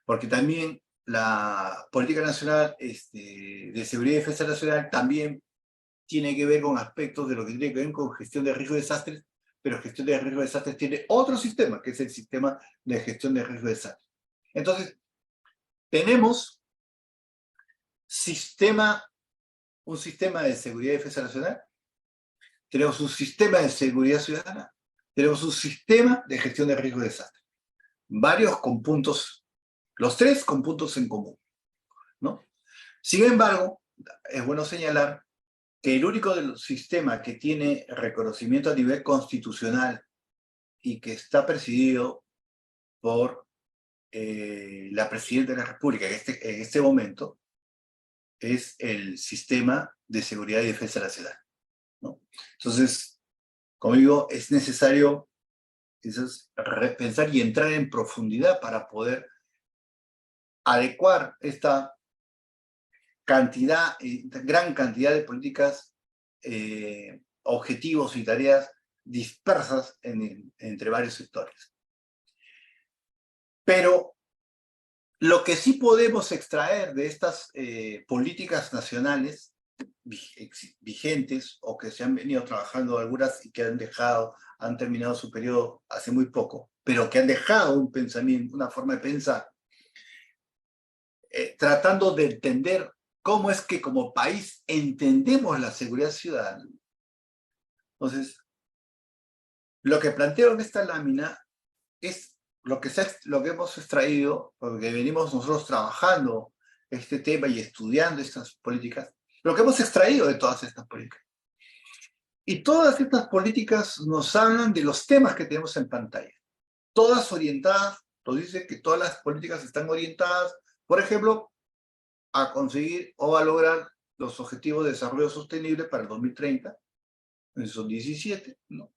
porque también la política nacional de seguridad y defensa nacional también tiene que ver con aspectos de lo que tiene que ver con gestión de riesgo de desastres, pero gestión de riesgo de desastres tiene otro sistema, que es el sistema de gestión de riesgo de desastres. Entonces, tenemos un sistema de seguridad y defensa nacional, tenemos un sistema de seguridad ciudadana, tenemos un sistema de gestión de riesgo de desastre. Varios con puntos, los tres con puntos en común, ¿no? Sin embargo, es bueno señalar que el único sistema que tiene reconocimiento a nivel constitucional y que está presidido por la Presidenta de la República en este momento es el sistema de seguridad y defensa nacional, ¿no? Entonces, como digo, es necesario repensar y entrar en profundidad para poder adecuar esta gran cantidad de políticas, objetivos y tareas dispersas entre varios sectores. Pero lo que sí podemos extraer de estas políticas nacionales vigentes o que se han venido trabajando algunas y que han terminado su periodo hace muy poco, pero que han dejado un pensamiento, una forma de pensar, tratando de entender cómo es que como país entendemos la seguridad ciudadana. Entonces, lo que planteo en esta lámina es lo que hemos extraído, porque venimos nosotros trabajando este tema y estudiando estas políticas, lo que hemos extraído de todas estas políticas. Y todas estas políticas nos hablan de los temas que tenemos en pantalla. Todas orientadas, nos dice que todas las políticas están orientadas, por ejemplo, a conseguir o a lograr los objetivos de desarrollo sostenible para el 2030, son 17, ¿no?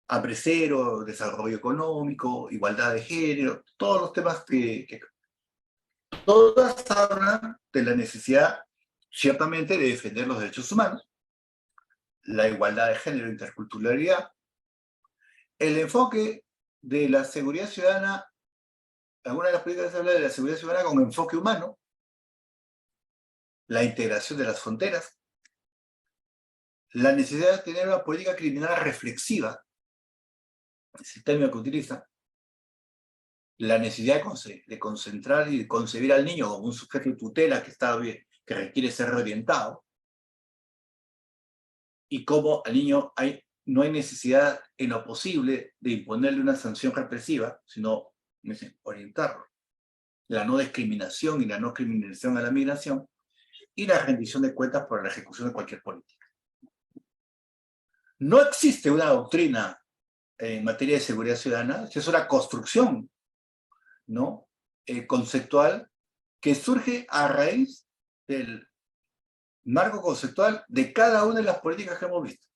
Hambre cero, desarrollo económico, igualdad de género, todos los temas que todas hablan de la necesidad, ciertamente, de defender los derechos humanos, la igualdad de género, interculturalidad, el enfoque de la seguridad ciudadana. Algunas de las políticas habla de la seguridad ciudadana con enfoque humano, la integración de las fronteras, la necesidad de tener una política criminal reflexiva, es el término que utiliza, la necesidad de concentrar y de concebir al niño como un sujeto de tutela que requiere ser reorientado, y cómo al niño no hay necesidad en lo posible de imponerle una sanción represiva, sino orientarlo. La no discriminación y la no criminalización a la migración, y la rendición de cuentas por la ejecución de cualquier política. no existe una doctrina en materia de seguridad ciudadana, es una construcción, ¿no? Conceptual que surge a raíz del marco conceptual de cada una de las políticas que hemos visto.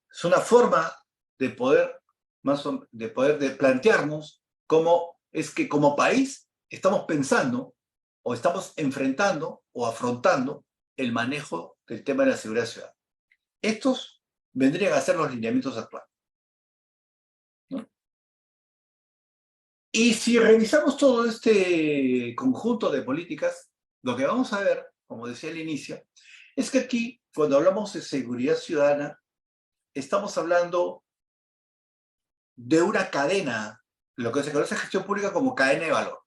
Es una forma de poder, de plantearnos cómo es que como país estamos pensando o estamos enfrentando o afrontando el manejo del tema de la seguridad ciudadana. Estos vendrían a ser los lineamientos actuales, ¿no? Y si revisamos todo este conjunto de políticas, lo que vamos a ver, como decía al inicio, es que aquí, cuando hablamos de seguridad ciudadana, estamos hablando de una cadena, lo que se conoce en gestión pública como cadena de valor.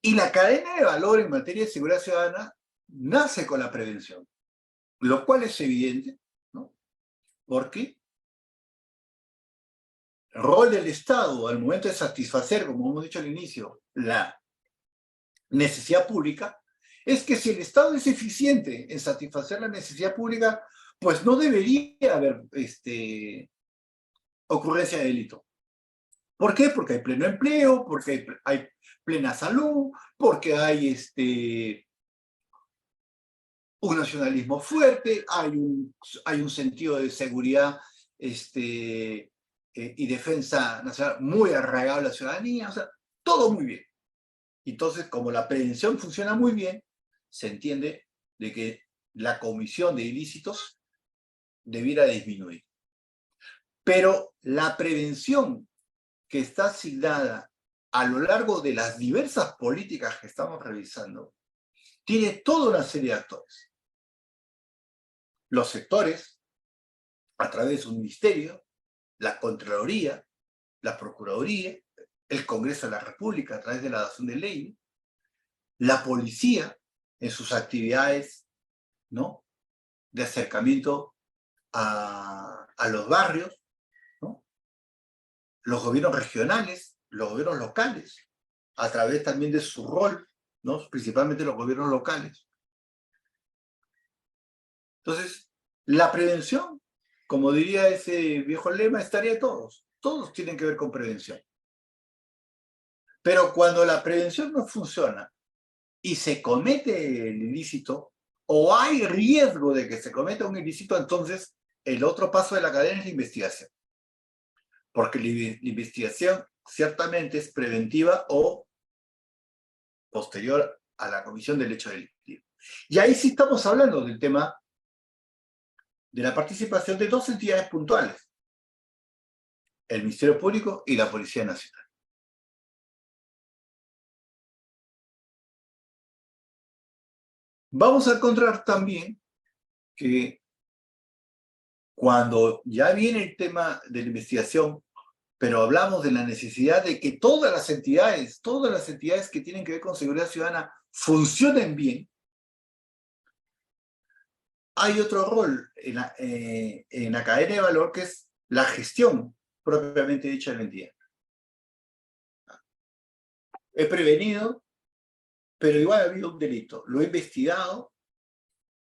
Y la cadena de valor en materia de seguridad ciudadana nace con la prevención, lo cual es evidente, ¿no? Porque el rol del Estado al momento de satisfacer, como hemos dicho al inicio, la necesidad pública, es que si el Estado es eficiente en satisfacer la necesidad pública, pues no debería haber ocurrencia de delito. ¿Por qué? Porque hay pleno empleo, porque hay plena salud, porque hay un nacionalismo fuerte, hay un sentido de seguridad y defensa nacional muy arraigado a la ciudadanía, o sea, todo muy bien. Entonces, como la prevención funciona muy bien, se entiende de que la comisión de ilícitos debiera disminuir. Pero la prevención que está asignada a lo largo de las diversas políticas que estamos revisando, tiene toda una serie de actores. Los sectores, a través de su ministerio, la Contraloría, la Procuraduría, el Congreso de la República, a través de la dación de ley, la policía, en sus actividades, ¿no?, de acercamiento a los barrios, ¿no?, los gobiernos regionales, los gobiernos locales, a través también de su rol, ¿no?, principalmente los gobiernos locales. Entonces, la prevención, como diría ese viejo lema, estaría todos. Todos tienen que ver con prevención. Pero cuando la prevención no funciona y se comete el ilícito, o hay riesgo de que se cometa un ilícito, entonces el otro paso de la cadena es la investigación. Porque la investigación ciertamente es preventiva o posterior a la comisión del hecho delictivo. Y ahí sí estamos hablando del tema de la participación de dos entidades puntuales, el Ministerio Público y la Policía Nacional. Vamos a encontrar también que cuando ya viene el tema de la investigación, pero hablamos de la necesidad de que todas las entidades que tienen que ver con seguridad ciudadana funcionen bien, hay otro rol en la cadena de valor que es la gestión propiamente dicha de la entidad. He prevenido, pero igual ha habido un delito. Lo he investigado,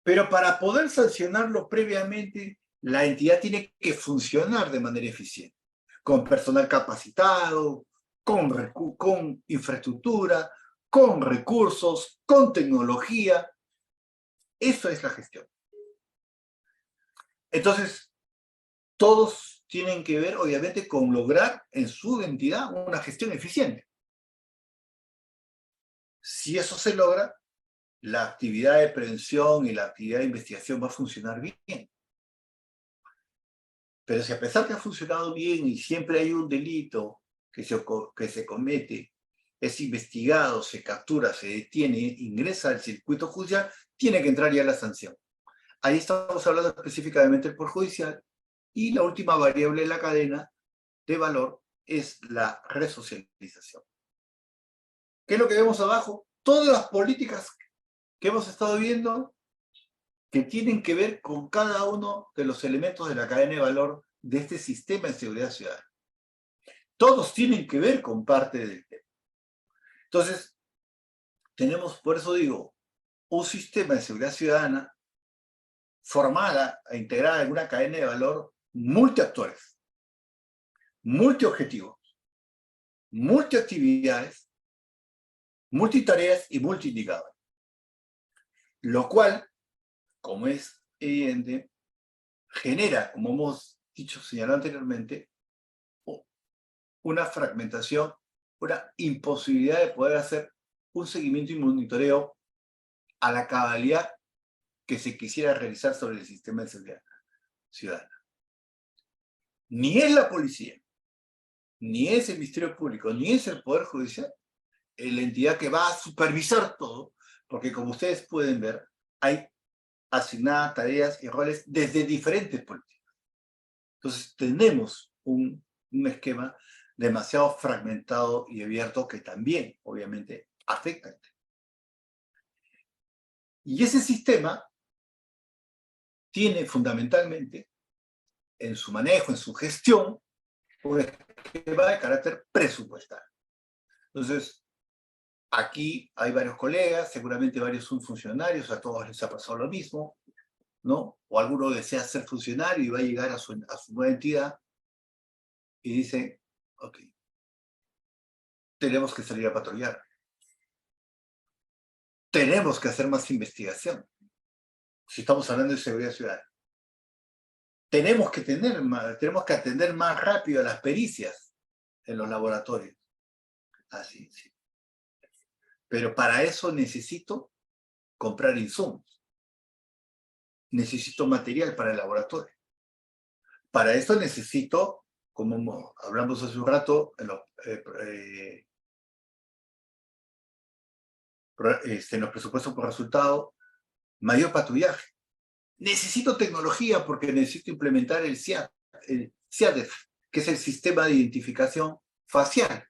pero para poder sancionarlo previamente, la entidad tiene que funcionar de manera eficiente, con personal capacitado, con infraestructura, con recursos, con tecnología. Eso es la gestión. Entonces, todos tienen que ver, obviamente, con lograr en su entidad una gestión eficiente. Si eso se logra, la actividad de prevención y la actividad de investigación va a funcionar bien. Pero si a pesar que ha funcionado bien y siempre hay un delito que se comete, es investigado, se captura, se detiene, ingresa al circuito judicial, tiene que entrar ya la sanción. Ahí estamos hablando específicamente del Poder Judicial, y la última variable de la cadena de valor es la resocialización. ¿Qué es lo que vemos abajo? Todas las políticas que hemos estado viendo que tienen que ver con cada uno de los elementos de la cadena de valor de este sistema de seguridad ciudadana. Todos tienen que ver con parte del tema. Entonces, tenemos, por eso digo, un sistema de seguridad ciudadana formada e integrada en una cadena de valor multiactores, multiobjetivos, multiactividades, multitareas y multiindicadores. Lo cual, como es evidente, genera, como hemos dicho, señalado anteriormente, una fragmentación, una imposibilidad de poder hacer un seguimiento y monitoreo a la cabalidad que se quisiera realizar sobre el sistema de seguridad ciudadana. Ni es la policía, ni es el Ministerio Público, ni es el Poder Judicial la entidad que va a supervisar todo, porque como ustedes pueden ver, hay asignadas tareas y roles desde diferentes políticas. Entonces tenemos un esquema demasiado fragmentado y abierto que también, obviamente, afecta. Y ese sistema tiene fundamentalmente en su manejo, en su gestión, un esquema de carácter presupuestal. Entonces, aquí hay varios colegas, seguramente varios son funcionarios, a todos les ha pasado lo mismo, ¿no? O alguno desea ser funcionario y va a llegar a su nueva entidad y dice, ok, tenemos que salir a patrullar. Tenemos que hacer más investigación. Si estamos hablando de seguridad ciudadana. Tenemos que atender más rápido a las pericias en los laboratorios. Así, sí. Pero para eso necesito comprar insumos. Necesito material para el laboratorio. Para eso necesito, como hablamos hace un rato, en los presupuestos por resultado, mayor patrullaje. Necesito tecnología porque necesito implementar el CIADEF, que es el sistema de identificación facial.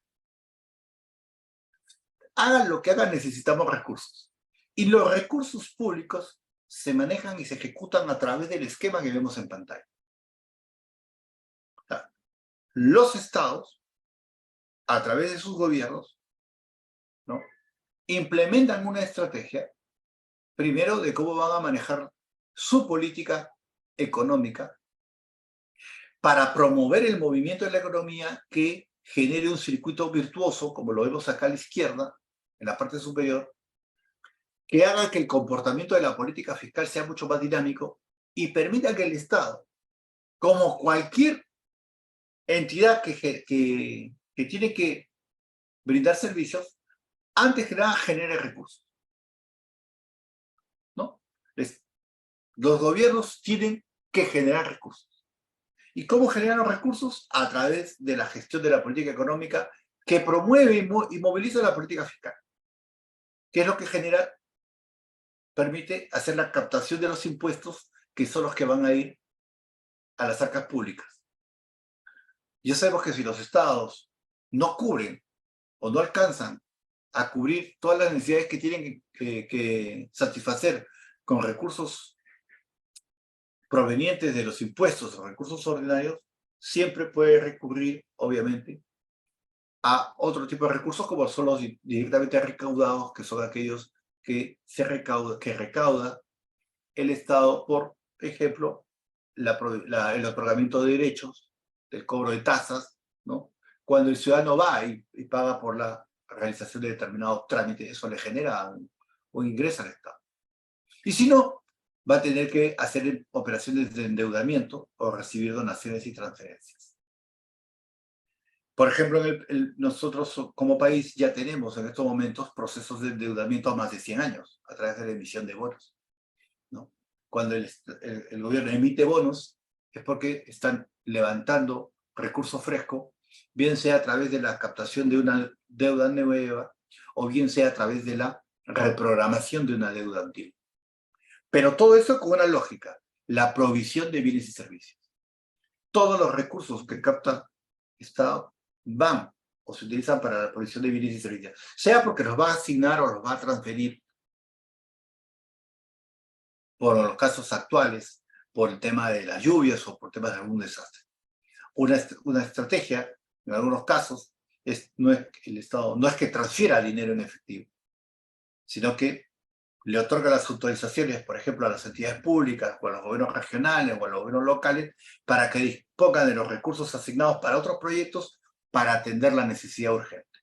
Hagan lo que hagan, necesitamos recursos. Y los recursos públicos se manejan y se ejecutan a través del esquema que vemos en pantalla. O sea, los estados, a través de sus gobiernos, ¿no?, implementan una estrategia, primero, de cómo van a manejar su política económica para promover el movimiento de la economía que genere un circuito virtuoso, como lo vemos acá a la izquierda, en la parte superior, que haga que el comportamiento de la política fiscal sea mucho más dinámico y permita que el Estado, como cualquier entidad que tiene que brindar servicios, antes que nada genere recursos, ¿no? Los gobiernos tienen que generar recursos. ¿Y cómo generan los recursos? A través de la gestión de la política económica que promueve y moviliza la política fiscal. ¿Qué es lo que genera? Permite hacer la captación de los impuestos que son los que van a ir a las arcas públicas. Ya sabemos que si los estados no cubren o no alcanzan a cubrir todas las necesidades que tienen que satisfacer con recursos provenientes de los impuestos o recursos ordinarios, siempre puede recurrir, obviamente, a otro tipo de recursos como son los directamente recaudados, que son aquellos que recauda el Estado, por ejemplo, el otorgamiento de derechos, el cobro de tasas, ¿no? Cuando el ciudadano va y paga por la realización de determinados trámites, eso le genera un ingreso al Estado. Y si no, va a tener que hacer operaciones de endeudamiento o recibir donaciones y transferencias. Por ejemplo, nosotros como país ya tenemos en estos momentos procesos de endeudamiento a más de 100 años a través de la emisión de bonos, ¿no? Cuando el gobierno emite bonos es porque están levantando recursos frescos, bien sea a través de la captación de una deuda nueva o bien sea a través de la reprogramación de una deuda antigua. Pero todo eso con una lógica, la provisión de bienes y servicios. Todos los recursos que capta el Estado van o se utilizan para la provisión de bienes y servicios, sea porque los va a asignar o los va a transferir, por los casos actuales, por el tema de las lluvias o por temas de algún desastre. Una estrategia, en algunos casos, no es que el Estado no es que transfiera dinero en efectivo, sino que le otorga las autorizaciones, por ejemplo, a las entidades públicas o a los gobiernos regionales o a los gobiernos locales para que dispongan de los recursos asignados para otros proyectos para atender la necesidad urgente,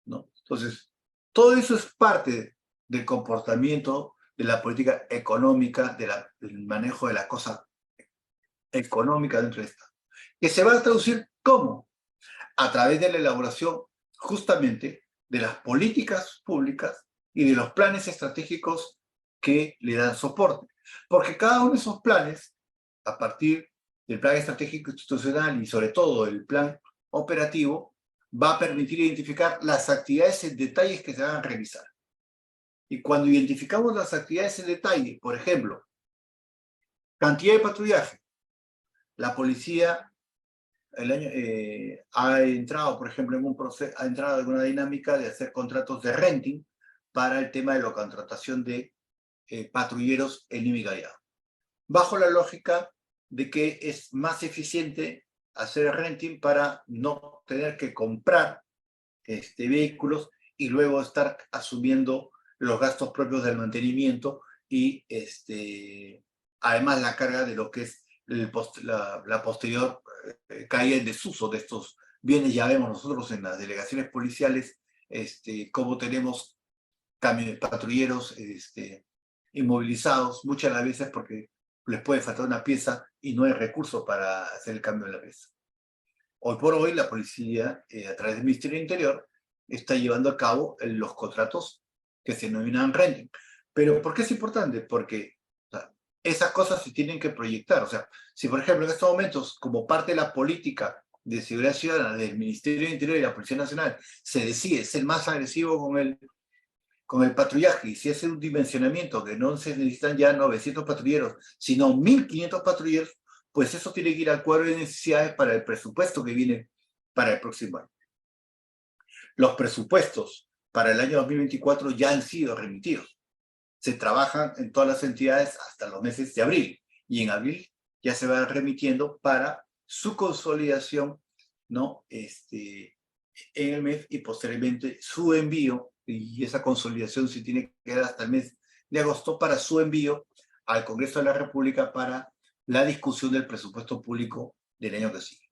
¿no? Entonces, todo eso es parte del comportamiento de la política económica, del manejo de la cosa económica dentro de esta, que se va a traducir ¿cómo? A través de la elaboración justamente de las políticas públicas y de los planes estratégicos que le dan soporte. Porque cada uno de esos planes, a partir del plan estratégico institucional y sobre todo el plan operativo, va a permitir identificar las actividades en detalles que se van a realizar. Y cuando identificamos las actividades en detalle, por ejemplo, cantidad de patrullaje, la policía ha entrado, por ejemplo, en un proceso, ha entrado en una dinámica de hacer contratos de renting para el tema de la contratación de patrulleros en Lima y Callao, bajo la lógica de que es más eficiente hacer renting para no tener que comprar vehículos y luego estar asumiendo los gastos propios del mantenimiento y además la carga de lo que es la posterior caída en desuso de estos bienes. Ya vemos nosotros en las delegaciones policiales cómo tenemos patrulleros inmovilizados muchas de las veces porque les puede faltar una pieza y no hay recursos para hacer el cambio de la pieza. Hoy por hoy la policía, a través del Ministerio del Interior, está llevando a cabo los contratos que se denominan renting. Pero ¿por qué es importante? Porque o sea, esas cosas se tienen que proyectar. O sea, si por ejemplo en estos momentos, como parte de la política de seguridad ciudadana del Ministerio del Interior y la Policía Nacional, se decide ser más agresivo con el patrullaje, y si hace un dimensionamiento que no se necesitan ya 900 patrulleros, sino 1.500 patrulleros, pues eso tiene que ir al cuadro de necesidades para el presupuesto que viene para el próximo año. Los presupuestos para el año 2024 ya han sido remitidos. Se trabajan en todas las entidades hasta los meses de abril, y en abril ya se va remitiendo para su consolidación, ¿no? En el mes y posteriormente su envío, y esa consolidación se tiene que dar hasta el mes de agosto para su envío al Congreso de la República para la discusión del presupuesto público del año que sigue.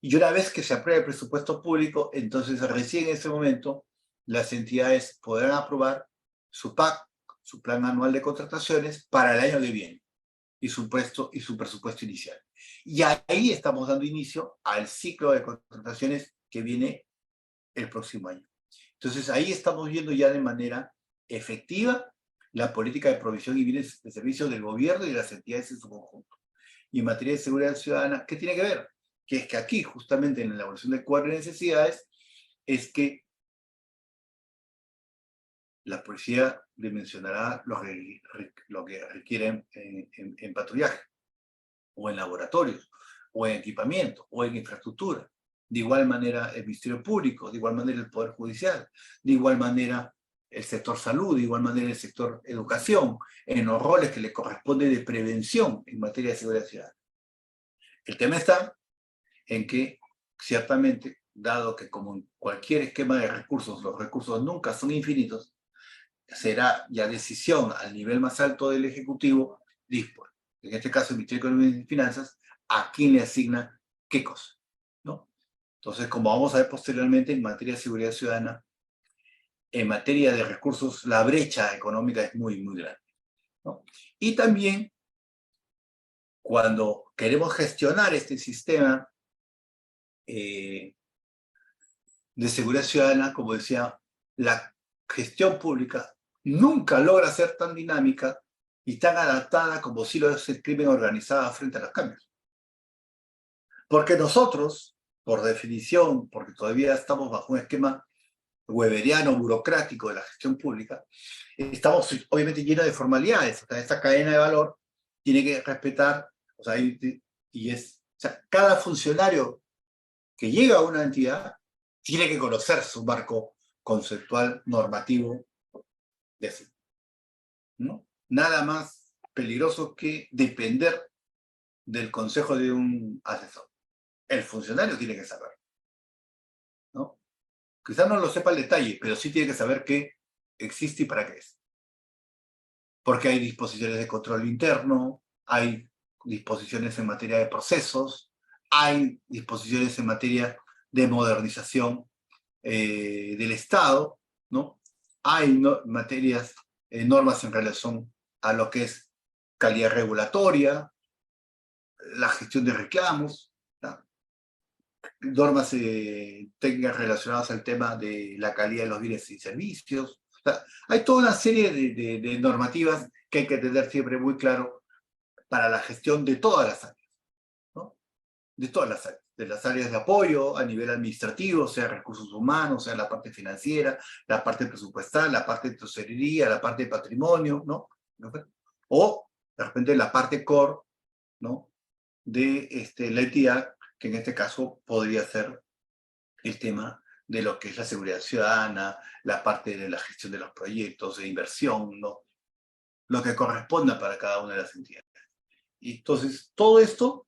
Y una vez que se apruebe el presupuesto público, entonces recién en ese momento las entidades podrán aprobar su PAC, su plan anual de contrataciones para el año que viene y su presupuesto inicial. Y ahí estamos dando inicio al ciclo de contrataciones que viene el próximo año. Entonces ahí estamos viendo ya de manera efectiva la política de provisión y bienes de servicios del gobierno y de las entidades en su conjunto. Y en materia de seguridad ciudadana, ¿qué tiene que ver? Que es que aquí, justamente en la elaboración del cuadro de necesidades, es que la policía dimensionará lo que requieren en patrullaje, o en laboratorios, o en equipamiento, o en infraestructura. De igual manera el Ministerio Público, de igual manera el Poder Judicial, de igual manera el sector salud, de igual manera el sector educación, en los roles que le corresponde de prevención en materia de seguridad ciudadana. El tema está en que, ciertamente, dado que como en cualquier esquema de recursos, los recursos nunca son infinitos, será ya decisión al nivel más alto del Ejecutivo, disponer, en este caso el Ministerio de Economía y Finanzas, a quién le asigna qué cosa, ¿no? Entonces, como vamos a ver posteriormente en materia de seguridad ciudadana, en materia de recursos, la brecha económica es muy, muy grande, ¿no? Y también, cuando queremos gestionar este sistema de seguridad ciudadana, como decía, la gestión pública nunca logra ser tan dinámica y tan adaptada como si lo es el crimen organizado frente a los cambios. Porque nosotros, por definición, porque todavía estamos bajo un esquema weberiano, burocrático de la gestión pública, estamos obviamente llenos de formalidades. O sea, esta cadena de valor tiene que respetar, o sea, cada funcionario que llega a una entidad tiene que conocer su marco conceptual normativo de eso, ¿no? Nada más peligroso que depender del consejo de un asesor. El funcionario tiene que saber, ¿no? Quizás no lo sepa al detalle, pero sí tiene que saber qué existe y para qué es. porque hay disposiciones de control interno, hay disposiciones en materia de procesos, hay disposiciones en materia de modernización del Estado, ¿no? Hay materias, normas en relación a lo que es calidad regulatoria, la gestión de reclamos, ¿no? Normas técnicas relacionadas al tema de la calidad de los bienes y servicios. O sea, hay toda una serie de normativas que hay que tener siempre muy claro para la gestión de todas las áreas, ¿no? De todas las áreas, de las áreas de apoyo a nivel administrativo, sea recursos humanos, sea la parte financiera, la parte presupuestal, la parte de tesorería, la parte de patrimonio, ¿no? O, de repente, la parte core, ¿no? De la entidad, que en este caso podría ser el tema de lo que es la seguridad ciudadana, la parte de la gestión de los proyectos de inversión, ¿no? Lo que corresponda para cada una de las entidades. Y entonces, todo esto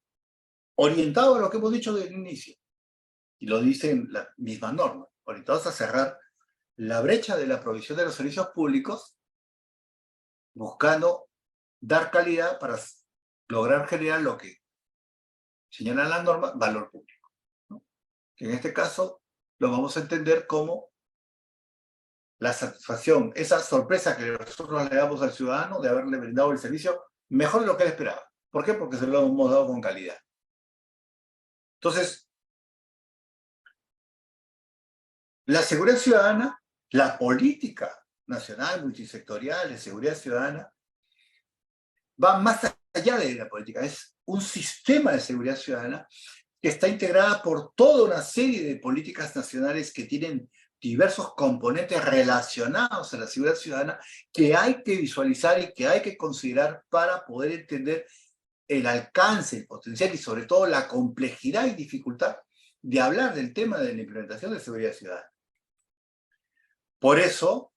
orientado a lo que hemos dicho desde el inicio, y lo dicen las mismas normas, orientados a cerrar la brecha de la provisión de los servicios públicos, buscando dar calidad para lograr generar lo que señala la norma, valor público, ¿no? Que en este caso lo vamos a entender como la satisfacción, esa sorpresa que nosotros le damos al ciudadano de haberle brindado el servicio mejor de lo que él esperaba. ¿Por qué? Porque se lo hemos dado con calidad. Entonces, la seguridad ciudadana, la política nacional, multisectorial de seguridad ciudadana, va más allá de la política. Es un sistema de seguridad ciudadana que está integrada por toda una serie de políticas nacionales que tienen diversos componentes relacionados a la seguridad ciudadana que hay que visualizar y que hay que considerar para poder entender el alcance, el potencial y sobre todo la complejidad y dificultad de hablar del tema de la implementación de seguridad ciudadana. Por eso,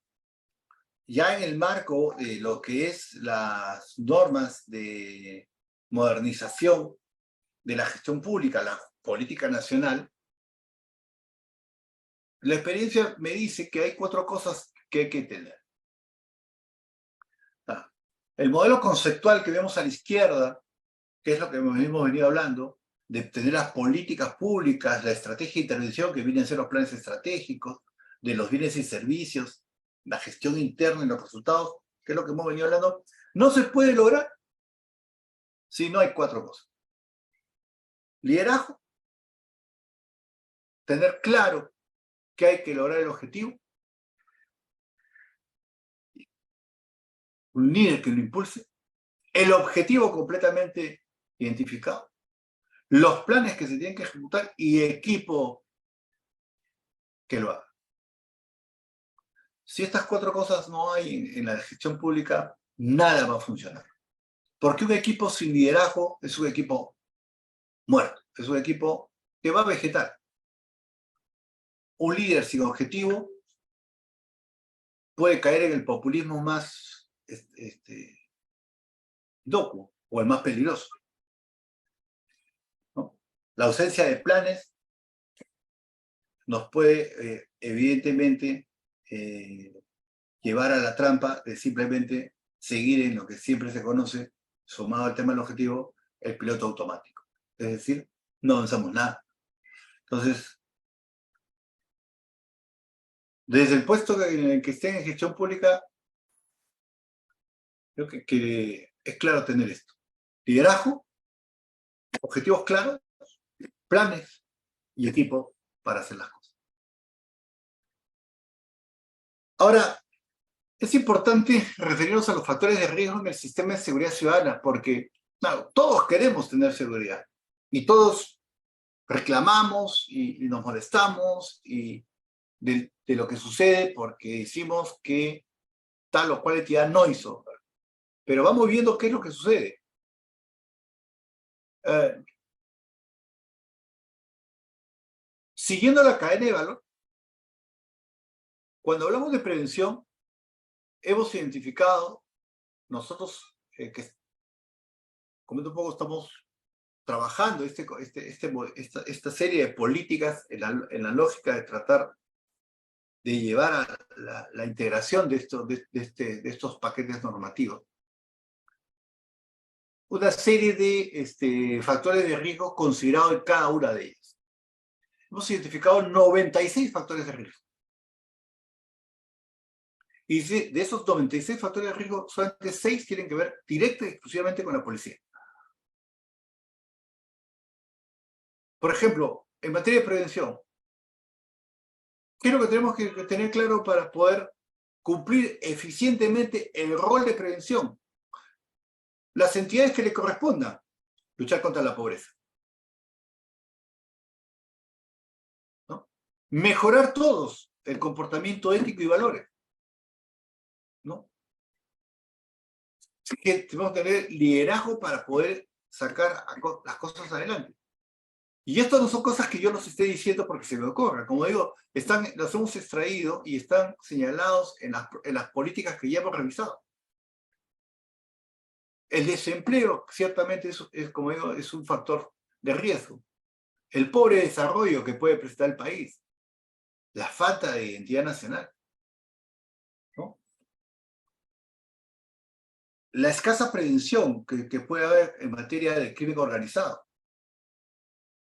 ya en el marco de lo que es las normas de modernización de la gestión pública, la política nacional, la experiencia me dice que hay 4 cosas que hay que entender. El modelo conceptual que vemos a la izquierda, que es lo que hemos venido hablando, de tener las políticas públicas, la estrategia de intervención que vienen a ser los planes estratégicos, de los bienes y servicios, la gestión interna y los resultados, que es lo que hemos venido hablando, no se puede lograr si no hay 4 cosas. Liderazgo, tener claro que hay que lograr el objetivo, un líder que lo impulse, el objetivo completamente identificado, los planes que se tienen que ejecutar y equipo que lo haga. Si estas 4 cosas no hay en la gestión pública, nada va a funcionar. Porque un equipo sin liderazgo es un equipo muerto, es un equipo que va a vegetar. Un líder sin objetivo puede caer en el populismo más inocuo o el más peligroso, ¿no? La ausencia de planes nos puede, evidentemente, llevar a la trampa de simplemente seguir en lo que siempre se conoce, sumado al tema del objetivo, el piloto automático. Es decir, no avanzamos nada. Entonces, desde el puesto en el que estén en gestión pública, creo que es claro tener esto. Liderazgo, objetivos claros, planes y equipo para hacer las cosas. Ahora, es importante referirnos a los factores de riesgo en el sistema de seguridad ciudadana, porque claro, todos queremos tener seguridad y todos reclamamos y nos molestamos y de lo que sucede porque decimos que tal o cual entidad no hizo. Pero vamos viendo qué es lo que sucede. Siguiendo la cadena de valor, cuando hablamos de prevención, hemos identificado, nosotros, que comento un poco, estamos trabajando esta serie de políticas en la lógica de tratar de llevar a la integración de estos paquetes normativos. una serie de factores de riesgo considerados en cada una de ellas. Hemos identificado 96 factores de riesgo. Y de esos 96 factores de riesgo, solamente 6 tienen que ver directa y exclusivamente con la policía. Por ejemplo, en materia de prevención, ¿qué es lo que tenemos que tener claro para poder cumplir eficientemente el rol de prevención? Las entidades que le correspondan, luchar contra la pobreza, ¿no? Mejorar todos el comportamiento ético y valores, ¿no? Así que tenemos que tener liderazgo para poder sacar las cosas adelante. Y esto no son cosas que yo los esté diciendo porque se me ocurra. Como digo, los hemos extraído y están señalados en las políticas que ya hemos revisado. El desempleo, ciertamente, como digo, es un factor de riesgo. El pobre desarrollo que puede presentar el país. La falta de identidad nacional, ¿no? La escasa prevención que puede haber en materia de crimen organizado.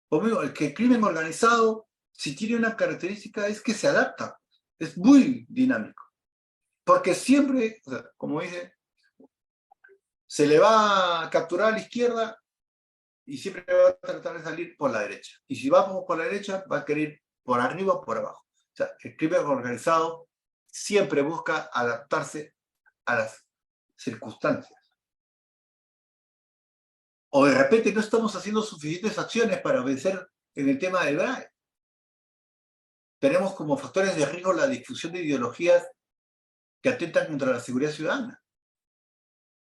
Conmigo, el crimen organizado, si tiene una característica, es que se adapta. Es muy dinámico. Porque siempre, o sea, como dice, se le va a capturar a la izquierda y siempre va a tratar de salir por la derecha. Y si vamos por la derecha, va a querer ir por arriba o por abajo. O sea, el crimen organizado siempre busca adaptarse a las circunstancias. O de repente no estamos haciendo suficientes acciones para vencer en el tema del BRAE. Tenemos como factores de riesgo la difusión de ideologías que atentan contra la seguridad ciudadana,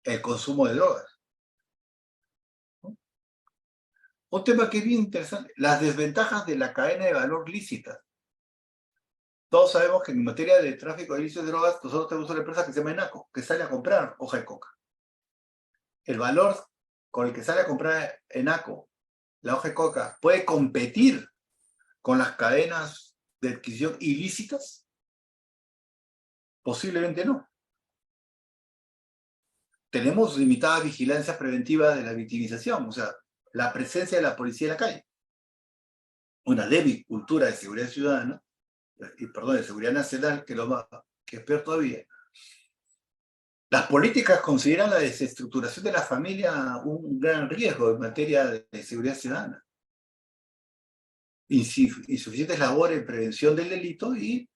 el consumo de drogas. ¿No? Un tema que es bien interesante, las desventajas de la cadena de valor lícita. Todos sabemos que en materia de tráfico de ilícitos de drogas, nosotros tenemos una empresa que se llama ENACO, que sale a comprar hoja de coca. El valor con el que sale a comprar ENACO la hoja de coca puede competir con las cadenas de adquisición ilícitas? Posiblemente no. Tenemos limitada vigilancia preventiva de la victimización, o sea, la presencia de la policía en la calle. Una débil cultura de seguridad ciudadana, de seguridad nacional, que es peor todavía. Las políticas consideran la desestructuración de la familia un gran riesgo en materia de seguridad ciudadana. Insuficientes labores en prevención del delito y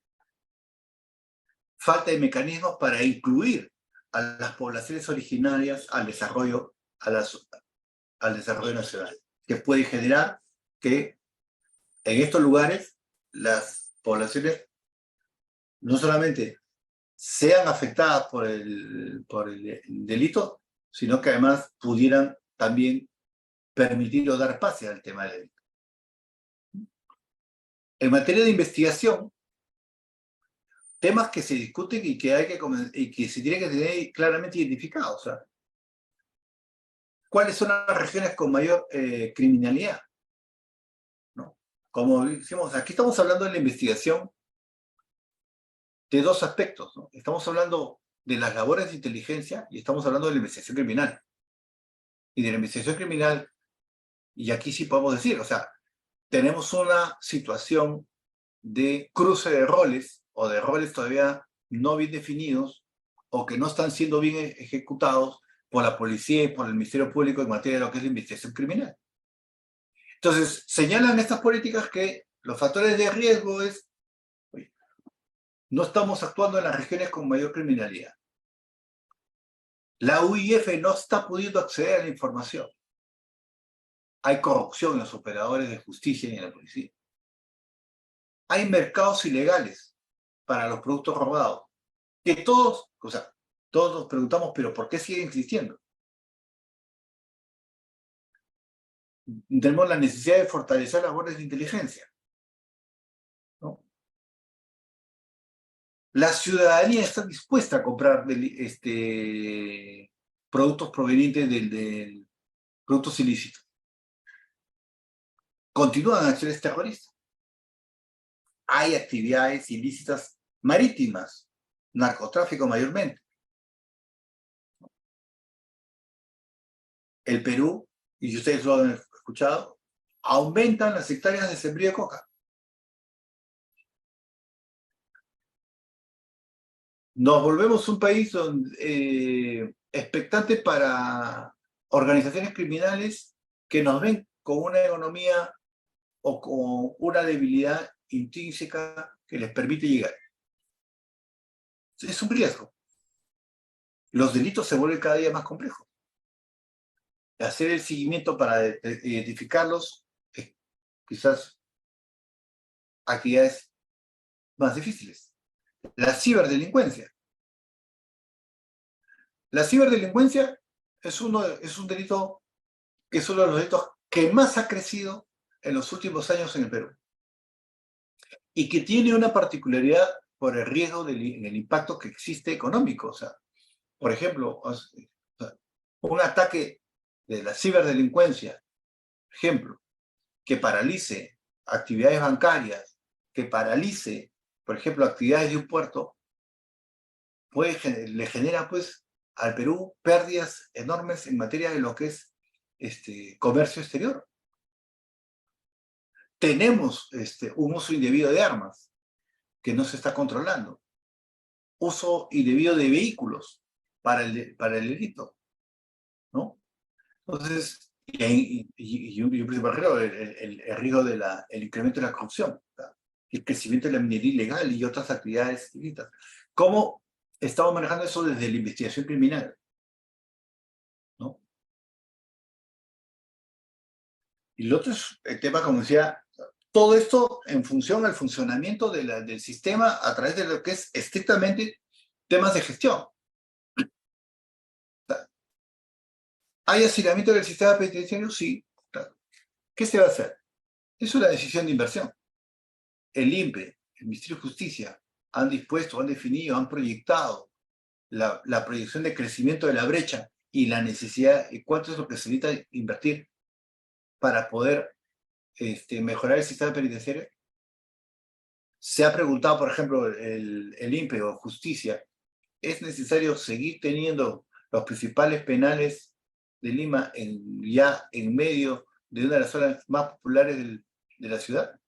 falta de mecanismos para incluir a las poblaciones originarias al desarrollo nacional, que puede generar que en estos lugares las poblaciones no solamente sean afectadas por el delito, sino que además pudieran también permitir o dar pase al tema del delito. En materia de investigación, temas que se discuten y que se tienen que tener claramente identificados. O sea, ¿cuáles son las regiones con mayor criminalidad? ¿No? Como decimos, aquí estamos hablando de la investigación de dos aspectos, ¿no? Estamos hablando de las labores de inteligencia y estamos hablando de la investigación criminal. Y de la investigación criminal, y aquí sí podemos decir, o sea, tenemos una situación de cruce de roles o de roles todavía no bien definidos o que no están siendo bien ejecutados por la policía y por el Ministerio Público en materia de lo que es la investigación criminal. Entonces, señalan estas políticas que los factores de riesgo es, oye, no estamos actuando en las regiones con mayor criminalidad. La UIF no está pudiendo acceder a la información. Hay corrupción en los operadores de justicia y en la policía. Hay mercados ilegales para los productos robados. Que todos nos preguntamos, pero ¿por qué siguen existiendo? Tenemos la necesidad de fortalecer labores de inteligencia, ¿no? La ciudadanía está dispuesta a comprar productos provenientes de productos ilícitos. Continúan acciones terroristas. Hay actividades ilícitas marítimas, narcotráfico mayormente. el Perú, y ustedes lo han escuchado, aumentan las hectáreas de sembrío de coca. Nos volvemos un país expectante para organizaciones criminales que nos ven con una economía o con una debilidad intrínseca que les permite llegar. Es un riesgo. Los delitos se vuelven cada día más complejos. Hacer el seguimiento para identificarlos es quizás actividades más difíciles. La ciberdelincuencia. La ciberdelincuencia es un delito que es uno de los delitos que más ha crecido en los últimos años en el Perú. Y que tiene una particularidad por el riesgo en el impacto que existe económico. O sea, por ejemplo, un ataque de la ciberdelincuencia, ejemplo, que paralice actividades bancarias, que paralice, por ejemplo, actividades de un puerto, le genera pues al Perú pérdidas enormes en materia de lo que es comercio exterior. Tenemos un uso indebido de armas que no se está controlando. Uso indebido de vehículos para el delito, ¿no? Entonces, y un principal riesgo, el riesgo del incremento de la corrupción, ¿verdad? El crecimiento de la minería ilegal y otras actividades ilícitas. ¿Cómo estamos manejando eso desde la investigación criminal? ¿No? Y lo otro es el tema, como decía, todo esto en función al funcionamiento del sistema a través de lo que es estrictamente temas de gestión. ¿Hay hacinamiento del sistema penitenciario? Sí, claro. ¿Qué se va a hacer? Es una decisión de inversión. El INPE, el Ministerio de Justicia, han dispuesto, han definido, han proyectado la proyección de crecimiento de la brecha y la necesidad, y cuánto es lo que se necesita invertir para poder mejorar el sistema penitenciario. Se ha preguntado, por ejemplo, el INPE o Justicia, ¿es necesario seguir teniendo los principales penales de Lima ya en medio de una de las zonas más populares de la ciudad?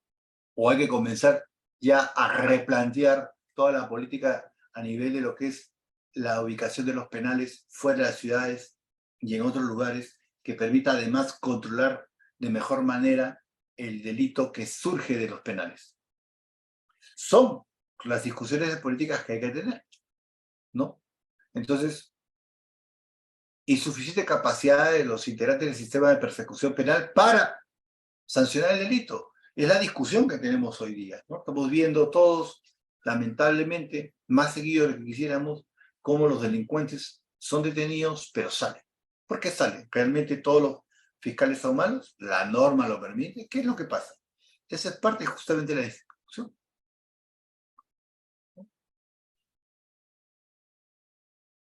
¿O hay que comenzar ya a replantear toda la política a nivel de lo que es la ubicación de los penales fuera de las ciudades y en otros lugares, que permita además controlar de mejor manera el delito que surge de los penales? Son las discusiones de políticas que hay que tener, ¿no? Entonces, insuficiente capacidad de los integrantes del sistema de persecución penal para sancionar el delito. Es la discusión que tenemos hoy día, ¿no? Estamos viendo todos, lamentablemente, más seguido de lo que quisiéramos, cómo los delincuentes son detenidos, pero salen. ¿Por qué salen? ¿Realmente todos los fiscales son malos? ¿La norma lo permite? ¿Qué es lo que pasa? Esa es parte justamente de la discusión.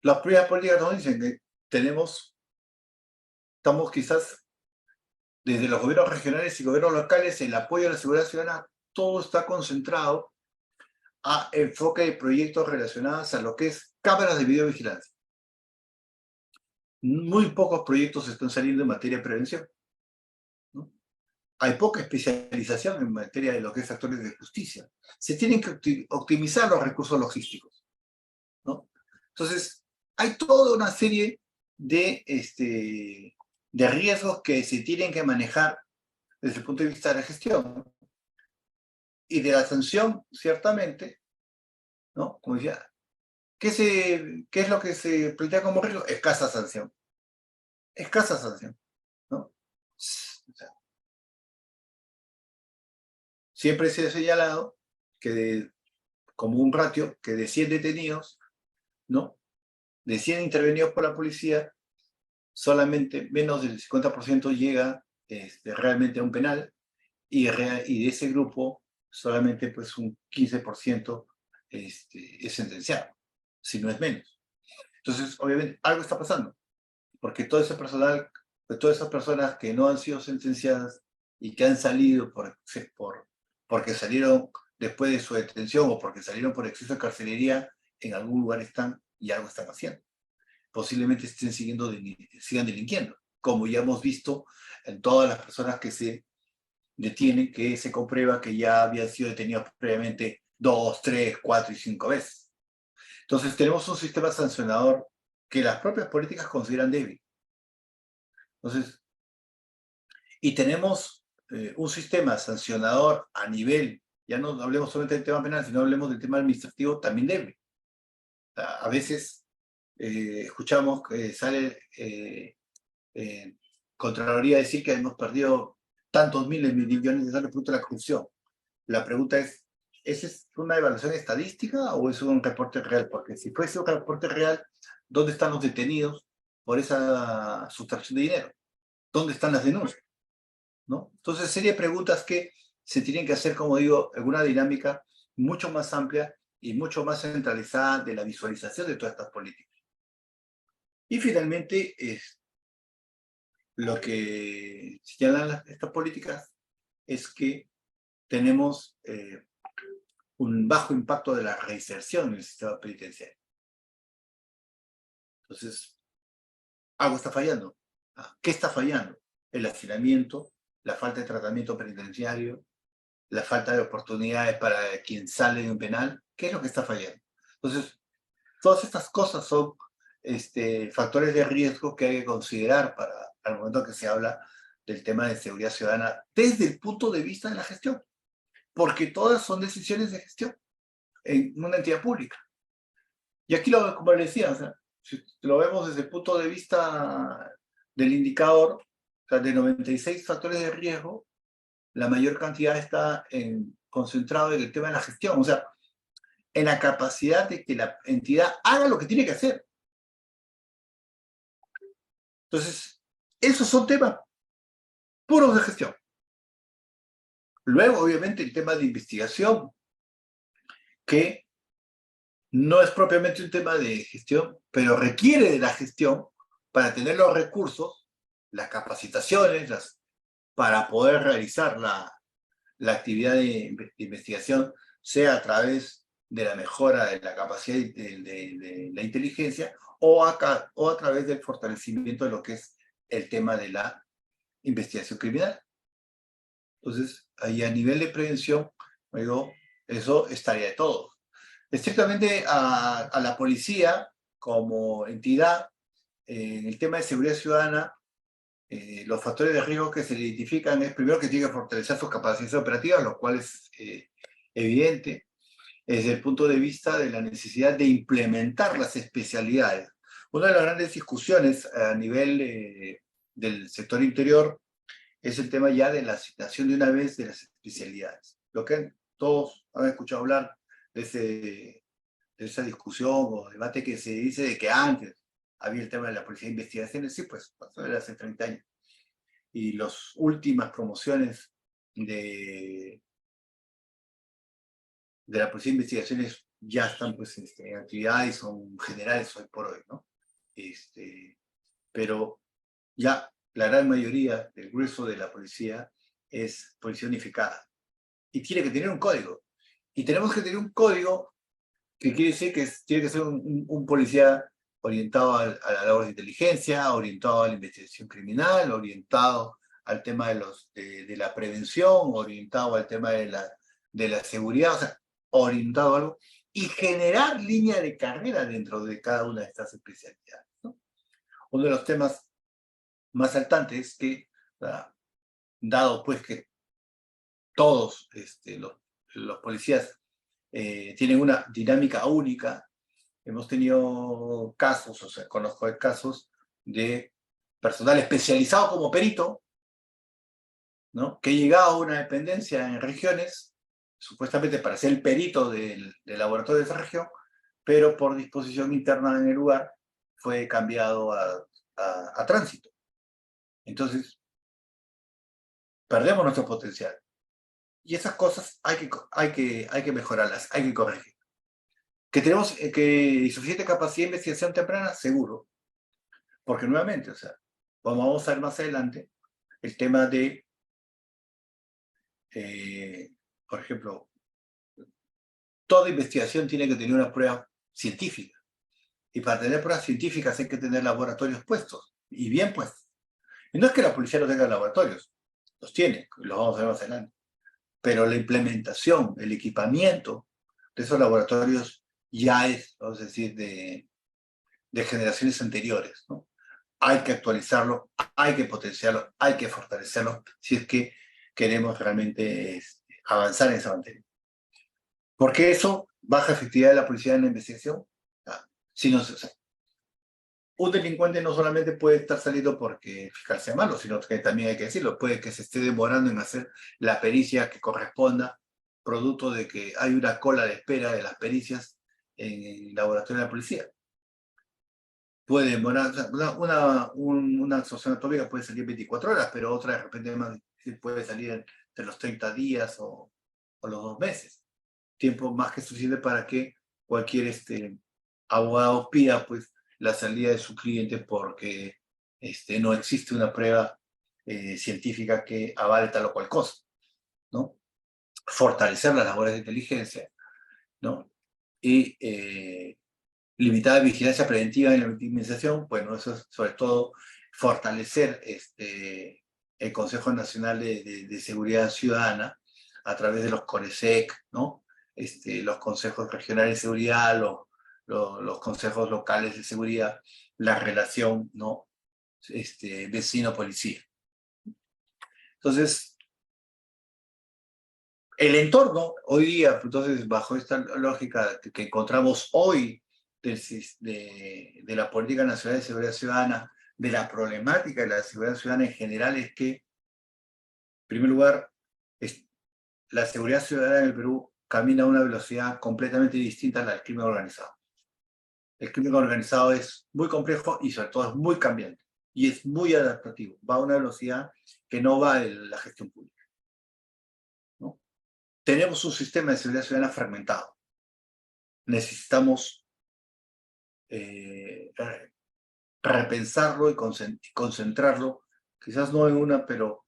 Las primeras políticas nos dicen que estamos quizás desde los gobiernos regionales y gobiernos locales, el apoyo a la seguridad ciudadana, todo está concentrado a enfoque de proyectos relacionados a lo que es cámaras de videovigilancia. Muy pocos proyectos están saliendo en materia de prevención, ¿no? Hay poca especialización en materia de lo que es actores de justicia. Se tienen que optimizar los recursos logísticos, ¿no? Entonces, hay toda una serie de riesgos que se tienen que manejar desde el punto de vista de la gestión y de la sanción, ciertamente, ¿no? Como decía, ¿qué es lo que se plantea como riesgo? Escasa sanción. Escasa sanción, ¿no? O sea, siempre se ha señalado que como un ratio que de 100 detenidos, ¿no? De 100 intervenidos por la policía, solamente menos del 50% llega realmente a un penal, y de ese grupo solamente pues un 15% es sentenciado, si no es menos. Entonces, obviamente, algo está pasando, porque todo ese personal, todas esas personas que no han sido sentenciadas y que han salido porque salieron después de su detención o porque salieron por exceso de carcelería, en algún lugar están y algo están haciendo. Posiblemente sigan delinquiendo. como ya hemos visto en todas las personas que se detienen, que se comprueba que ya habían sido detenidos previamente 2, 3, 4 y 5 veces. Entonces tenemos un sistema sancionador que las propias políticas consideran débil. Entonces, y tenemos un sistema sancionador a nivel, ya no hablemos solamente del tema penal, sino hablemos del tema administrativo también débil. A veces escuchamos que sale Contraloría a decir que hemos perdido tantos miles de millones de dólares producto de la corrupción. La pregunta es, ¿esa es una evaluación estadística o es un reporte real? Porque si fuese un reporte real, ¿dónde están los detenidos por esa sustracción de dinero? ¿Dónde están las denuncias? ¿No? Entonces, serie de preguntas que se tienen que hacer, como digo, en una dinámica mucho más amplia y mucho más centralizada de la visualización de todas estas políticas. Y finalmente, lo que señalan estas políticas es que tenemos un bajo impacto de la reinserción en el sistema penitenciario. Entonces, algo está fallando. ¿Qué está fallando? El hacinamiento, la falta de tratamiento penitenciario, la falta de oportunidades para quien sale de un penal. ¿Qué es lo que está fallando? Entonces, todas estas cosas son factores de riesgo que hay que considerar al momento que se habla del tema de seguridad ciudadana desde el punto de vista de la gestión, porque todas son decisiones de gestión en una entidad pública. Y aquí, como les decía, o sea, si lo vemos desde el punto de vista del indicador, o sea, de 96 factores de riesgo, la mayor cantidad está concentrado en el tema de la gestión, o sea, en la capacidad de que la entidad haga lo que tiene que hacer. Entonces, esos son temas puros de gestión. Luego, obviamente, el tema de investigación, que no es propiamente un tema de gestión, pero requiere de la gestión para tener los recursos, las capacitaciones, para poder realizar la actividad de investigación, sea a través de la mejora de la capacidad de la inteligencia o a través del fortalecimiento de lo que es el tema de la investigación criminal. Entonces, ahí a nivel de prevención, digo, eso estaría de todo. Estrictamente a la policía como entidad, en el tema de seguridad ciudadana, los factores de riesgo que se le identifican es primero que tiene que fortalecer sus capacidades operativas, lo cual es evidente desde el punto de vista de la necesidad de implementar las especialidades. Una de las grandes discusiones a nivel del sector interior es el tema ya de la asignación de una vez de las especialidades. Lo que todos han escuchado hablar de esa discusión o debate que se dice de que antes había el tema de la policía de investigaciones, sí, pues pasó de hace 30 años. Y las últimas promociones de la policía de investigaciones ya están pues en actividad y son generales hoy por hoy, ¿no? Pero ya la gran mayoría del grueso de la policía es policía unificada y tiene que tener un código. Y tenemos que tener un código que quiere decir que tiene que ser un policía orientado a la labor de inteligencia, orientado a la investigación criminal, orientado al tema de la prevención, orientado al tema de la seguridad, o sea, orientado a algo, y generar línea de carrera dentro de cada una de estas especialidades, ¿no? Uno de los temas más saltantes es que, dado pues que todos los policías tienen una dinámica única, hemos tenido casos, o sea, conozco casos de personal especializado como perito, ¿no? Que llegaba a una dependencia en regiones, supuestamente para ser el perito del laboratorio de esa región, pero por disposición interna en el lugar fue cambiado a tránsito. Entonces, perdemos nuestro potencial. Y esas cosas hay que mejorarlas, hay que corregir. Que tenemos suficiente capacidad de investigación temprana, seguro. Porque nuevamente, o sea, vamos a ver más adelante el tema de, por ejemplo, toda investigación tiene que tener una prueba científica. Y para tener pruebas científicas hay que tener laboratorios puestos, y bien puestos. Y no es que la policía no tenga laboratorios, los tiene, los vamos a ver más adelante. Pero la implementación, el equipamiento de esos laboratorios ya es, vamos a decir, de generaciones anteriores, ¿no? Hay que actualizarlo, hay que potenciarlo, hay que fortalecerlo si es que queremos realmente avanzar en esa materia. Porque eso baja efectividad de la policía en la investigación. Si no, un delincuente no solamente puede estar saliendo porque el fiscal sea malo, sino que también hay que decirlo, puede que se esté demorando en hacer la pericia que corresponda, producto de que hay una cola de espera de las pericias en el laboratorio de la policía. Puede demorar, o sea, una extorsión atómica puede salir 24 horas, pero otra de repente puede salir de los 30 días o los 2 meses. Tiempo más que suficiente para que cualquier abogado pida pues, la salida de su cliente porque no existe una prueba científica que avale tal o cual cosa, ¿no? Fortalecer las labores de inteligencia, ¿no? Y limitada vigilancia preventiva en la victimización, bueno, eso es sobre todo fortalecer el Consejo Nacional de Seguridad Ciudadana a través de los CONESEC, ¿no? Los consejos regionales de seguridad, los consejos locales de seguridad, la relación, ¿no? Vecino-policía. Entonces, el entorno hoy día, entonces, bajo esta lógica que encontramos hoy de la Política Nacional de Seguridad Ciudadana, de la problemática de la seguridad ciudadana en general, es que, en primer lugar, la seguridad ciudadana en el Perú camina a una velocidad completamente distinta a la del crimen organizado. El crimen organizado es muy complejo y sobre todo es muy cambiante y es muy adaptativo. Va a una velocidad que no va en la gestión pública, ¿no? Tenemos un sistema de seguridad ciudadana fragmentado. Necesitamos repensarlo y concentrarlo, quizás no en una, pero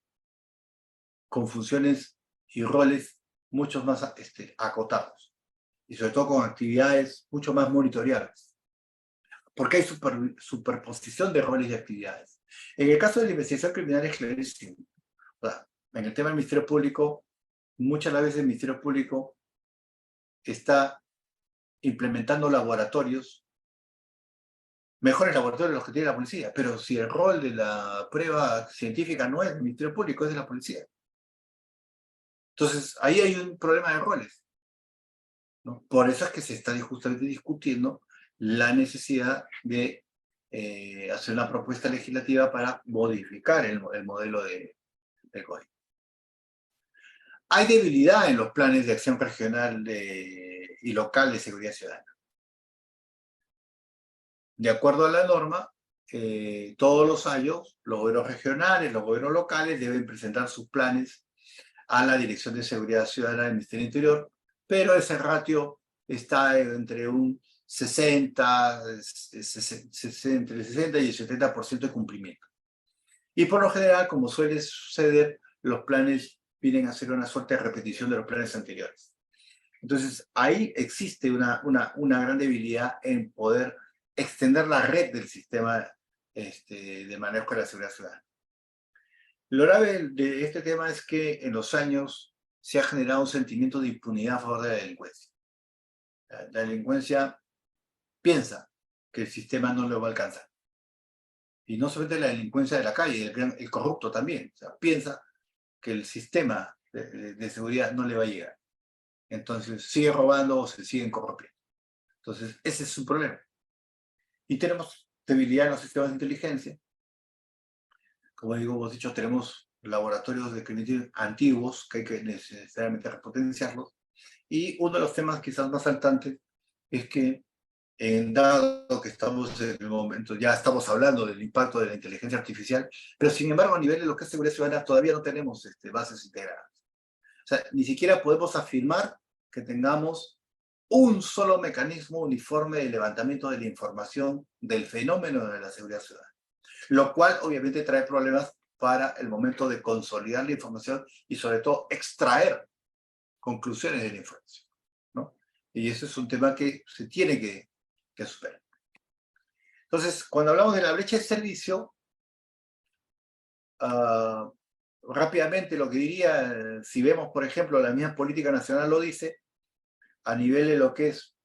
con funciones y roles mucho más acotados. Y sobre todo con actividades mucho más monitoreables. Porque hay superposición de roles y actividades. En el caso de la investigación criminal es clarísimo. O sea, en el tema del Ministerio Público, muchas veces el Ministerio Público está implementando laboratorios, mejores laboratorios de los que tiene la policía, pero si el rol de la prueba científica no es del Ministerio Público, es de la policía. Entonces, ahí hay un problema de roles, ¿no? Por eso es que se está justamente discutiendo la necesidad de hacer una propuesta legislativa para modificar el modelo del código. Hay debilidad en los planes de acción regional y local de seguridad ciudadana. De acuerdo a la norma, todos los años, los gobiernos regionales, los gobiernos locales deben presentar sus planes a la Dirección de Seguridad Ciudadana del Ministerio Interior, pero ese ratio está entre un 60, entre el 60 y el 70% de cumplimiento. Y por lo general, como suele suceder, los planes vienen a ser una suerte de repetición de los planes anteriores. Entonces, ahí existe una gran debilidad en poder extender la red del sistema de manejo de la seguridad ciudadana. Lo grave de este tema es que en los años se ha generado un sentimiento de impunidad a favor de la delincuencia. La delincuencia piensa que el sistema no lo va a alcanzar. Y no solamente la delincuencia de la calle, el corrupto también. O sea, piensa que el sistema de seguridad no le va a llegar. Entonces sigue robando o se siguen corrompiendo. Entonces ese es su problema. Y tenemos debilidad en los sistemas de inteligencia. Como digo, hemos dicho, tenemos laboratorios de crimen antiguos que hay que necesariamente repotenciarlos. Y uno de los temas quizás más saltantes es que, dado que estamos en el momento, ya estamos hablando del impacto de la inteligencia artificial, pero sin embargo a nivel de lo que es seguridad ciudadana todavía no tenemos bases integradas. O sea, ni siquiera podemos afirmar que tengamos un solo mecanismo uniforme de levantamiento de la información del fenómeno de la seguridad ciudadana. Lo cual obviamente trae problemas para el momento de consolidar la información y sobre todo extraer conclusiones de la información, ¿no? Y eso es un tema que se tiene que superar. Entonces, cuando hablamos de la brecha de servicio, rápidamente lo que diría, si vemos, por ejemplo, la misma política nacional lo dice, a nivel de lo que es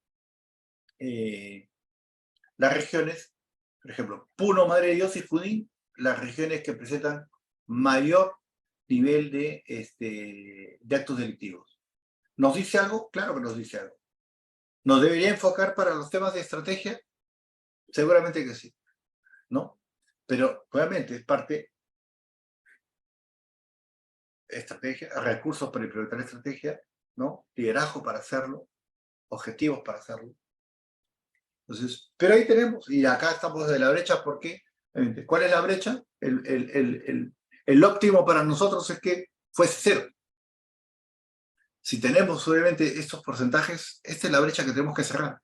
las regiones, por ejemplo, Puno, Madre de Dios y Junín, las regiones que presentan mayor nivel de actos delictivos. ¿Nos dice algo? Claro que nos dice algo. ¿Nos debería enfocar para los temas de estrategia? Seguramente que sí, ¿no? Pero obviamente es parte estrategia, recursos para implementar la estrategia, ¿no? Liderazgo para hacerlo, objetivos para hacerlo. Entonces, pero ahí tenemos, y acá estamos de la brecha, porque, ¿cuál es la brecha? El óptimo para nosotros es que fuese cero. Si tenemos, obviamente, estos porcentajes, esta es la brecha que tenemos que cerrar,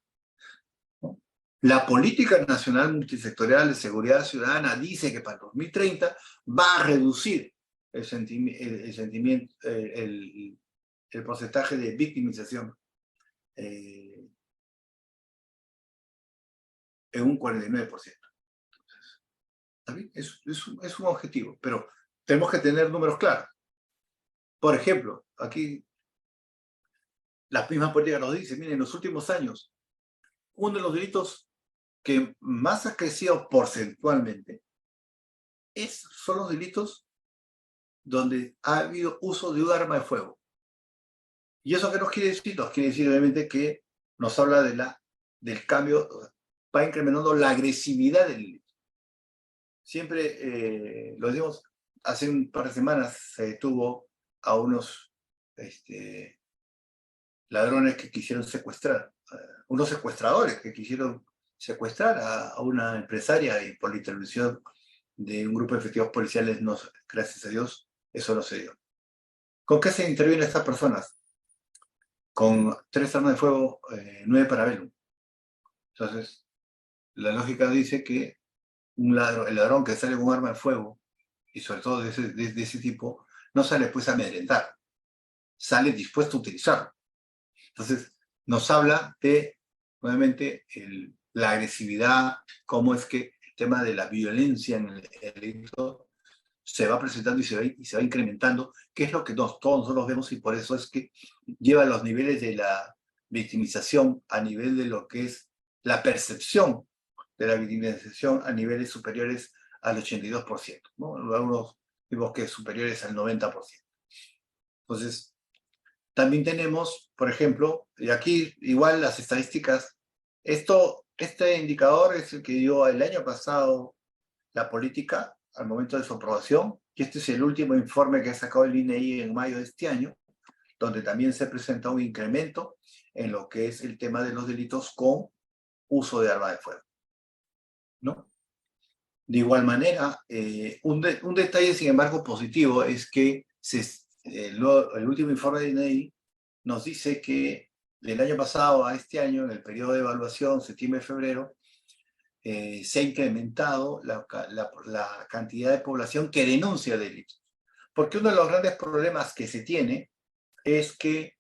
¿no? La política nacional multisectorial de seguridad ciudadana dice que para el 2030 va a reducir el porcentaje de victimización en un 49%. ¿Está bien? Es un objetivo, pero tenemos que tener números claros. Por ejemplo, aquí la misma política nos dice, miren, en los últimos años, uno de los delitos que más ha crecido porcentualmente son los delitos donde ha habido uso de un arma de fuego. ¿Y eso qué nos quiere decir? Nos quiere decir, obviamente, que nos habla del cambio, va incrementando la agresividad del delito. Siempre, lo decimos, hace un par de semanas se detuvo a unos ladrones que quisieron secuestrar, unos secuestradores que quisieron secuestrar a una empresaria, y por la intervención de un grupo de efectivos policiales, no, gracias a Dios, eso no se dio. ¿Con qué se intervienen estas personas? Con 3 armas de fuego, 9 parabellum. Entonces, la lógica dice que el ladrón que sale con un arma de fuego, y sobre todo de ese tipo, no sale pues a amedrentar, sale dispuesto a utilizarlo. Entonces, nos habla de, nuevamente, la agresividad, cómo es que el tema de la violencia en el delito se va presentando y se va incrementando, que es lo que todos nosotros vemos, y por eso es que lleva los niveles de la victimización a nivel de lo que es la percepción de la victimización a niveles superiores al 82%, ¿no? Algunos vimos que superiores al 90%. Entonces, también tenemos, por ejemplo, y aquí igual las estadísticas, este indicador es el que dio el año pasado la política al momento de su aprobación, y este es el último informe que ha sacado el INEI en mayo de este año, donde también se presenta un incremento en lo que es el tema de los delitos con uso de arma de fuego, ¿no? De igual manera, un detalle, sin embargo, positivo es que el último informe de INEI nos dice que del año pasado a este año, en el periodo de evaluación, septiembre-febrero, se ha incrementado la cantidad de población que denuncia delitos. Porque uno de los grandes problemas que se tiene es que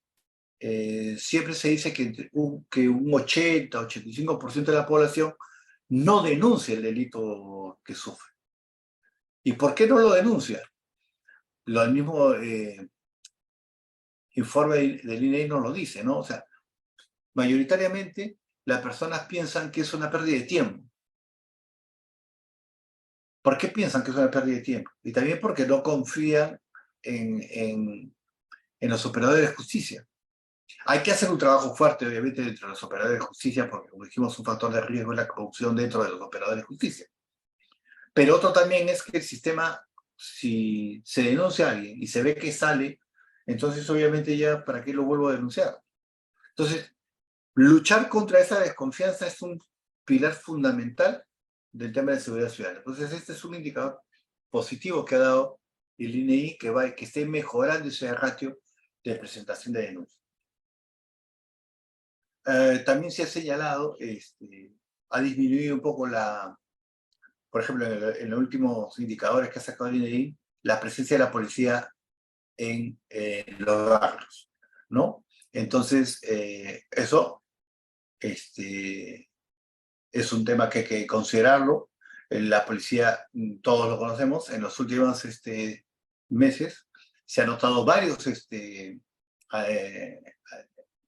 siempre se dice que un 80-85% de la población no denuncia el delito que sufre. ¿Y por qué no lo denuncia? El mismo informe del INEI nos lo dice, ¿no? O sea, mayoritariamente las personas piensan que es una pérdida de tiempo. ¿Por qué piensan que es una pérdida de tiempo? Y también porque no confían en los operadores de justicia. Hay que hacer un trabajo fuerte, obviamente, dentro de los operadores de justicia, porque, como dijimos, un factor de riesgo es la corrupción dentro de los operadores de justicia. Pero otro también es que el sistema, si se denuncia a alguien y se ve que sale, entonces obviamente ya, ¿para qué lo vuelvo a denunciar? Entonces, luchar contra esa desconfianza es un pilar fundamental del tema de seguridad ciudadana. Entonces, este es un indicador positivo que ha dado el INEI, que esté mejorando ese ratio de presentación de denuncias. También se ha señalado, ha disminuido un poco por ejemplo, en los últimos indicadores que ha sacado el INEI, la presencia de la policía en los barrios, ¿no? Entonces, eso es un tema que hay que considerarlo. La policía, todos lo conocemos, en los últimos meses se han notado varios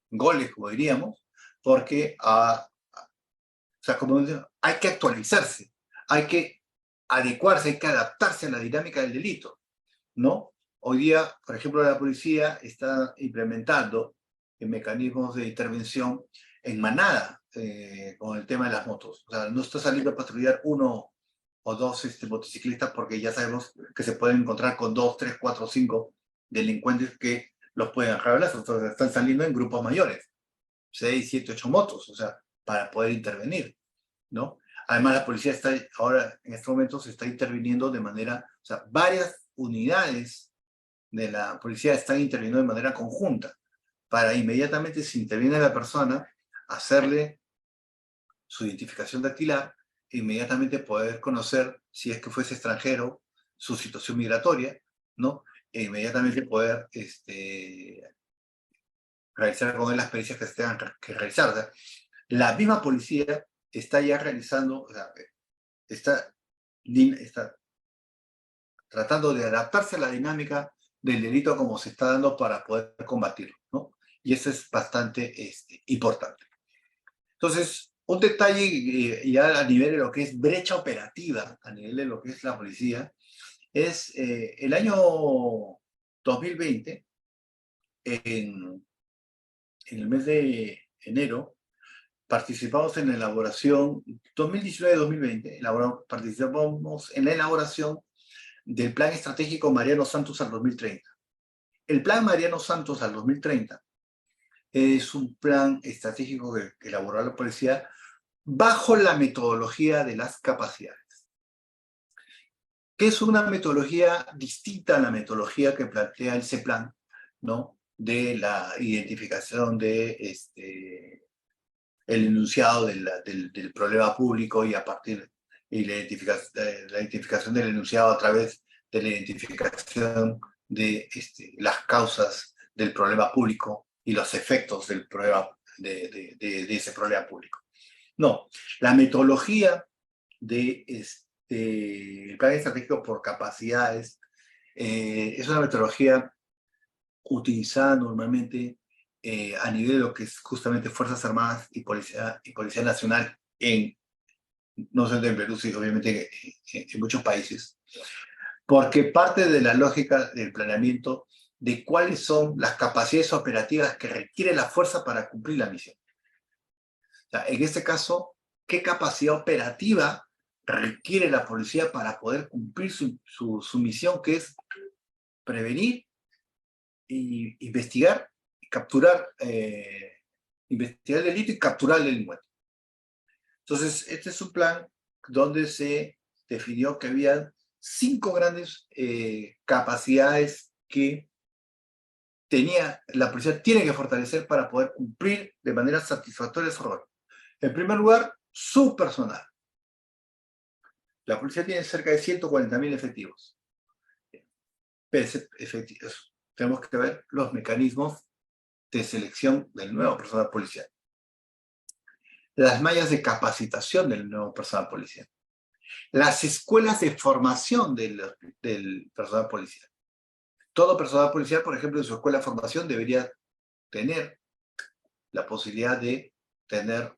goles, como diríamos, porque o sea, como hay que actualizarse, hay que adecuarse, hay que adaptarse a la dinámica del delito, ¿no? Hoy día, por ejemplo, la policía está implementando mecanismos de intervención en manada con el tema de las motos. O sea, no está saliendo a patrullar uno o dos motociclistas porque ya sabemos que se pueden encontrar con 2, 3, 4, 5 delincuentes que los pueden agarrar. Entonces están saliendo en grupos mayores, 6, 7, 8 motos, o sea, para poder intervenir, ¿no? Además, la policía está ahora, en estos momentos, se está interviniendo de manera, o sea, varias unidades de la policía están interviniendo de manera conjunta para inmediatamente, si interviene la persona, hacerle su identificación dactilar e inmediatamente poder conocer si es que fuese extranjero, su situación migratoria, ¿no? E inmediatamente poder realizar con él las pericias que se tengan que realizar. O sea, la misma policía está ya realizando, o sea, está tratando de adaptarse a la dinámica del delito como se está dando para poder combatirlo, ¿no? Y eso es bastante importante. Entonces, un detalle ya a nivel de lo que es brecha operativa, a nivel de lo que es la policía, es el año 2020, en el mes de enero, participamos en la elaboración, 2019-2020, participamos en la elaboración del Plan Estratégico Mariano Santos al 2030. El Plan Mariano Santos al 2030 es un plan estratégico que elaboró la policía bajo la metodología de las capacidades, que es una metodología distinta a la metodología que plantea el CEPLAN, ¿no? De la identificación de el enunciado del problema público y a partir de la identificación del enunciado a través de la identificación de las causas del problema público y los efectos del problema, de ese problema público. No, la metodología de el plan estratégico por capacidades es una metodología utilizada normalmente a nivel de lo que es justamente Fuerzas Armadas y Policía Nacional no solo en Perú, sino obviamente en muchos países, porque parte de la lógica del planeamiento de cuáles son las capacidades operativas que requiere la fuerza para cumplir la misión. O sea, en este caso, ¿qué capacidad operativa requiere la policía para poder cumplir su misión, que es prevenir y investigar, capturar, investigar el delito y capturar el delincuente? Entonces, este es un plan donde se definió que había 5 grandes capacidades que la policía tiene que fortalecer para poder cumplir de manera satisfactoria su rol. En primer lugar, su personal. La policía tiene cerca de 140.000 efectivos. Tenemos que ver los mecanismos de selección del nuevo personal policial. Las mallas de capacitación del nuevo personal policial. Las escuelas de formación del personal policial. Todo personal policial, por ejemplo, en su escuela de formación debería tener la posibilidad de tener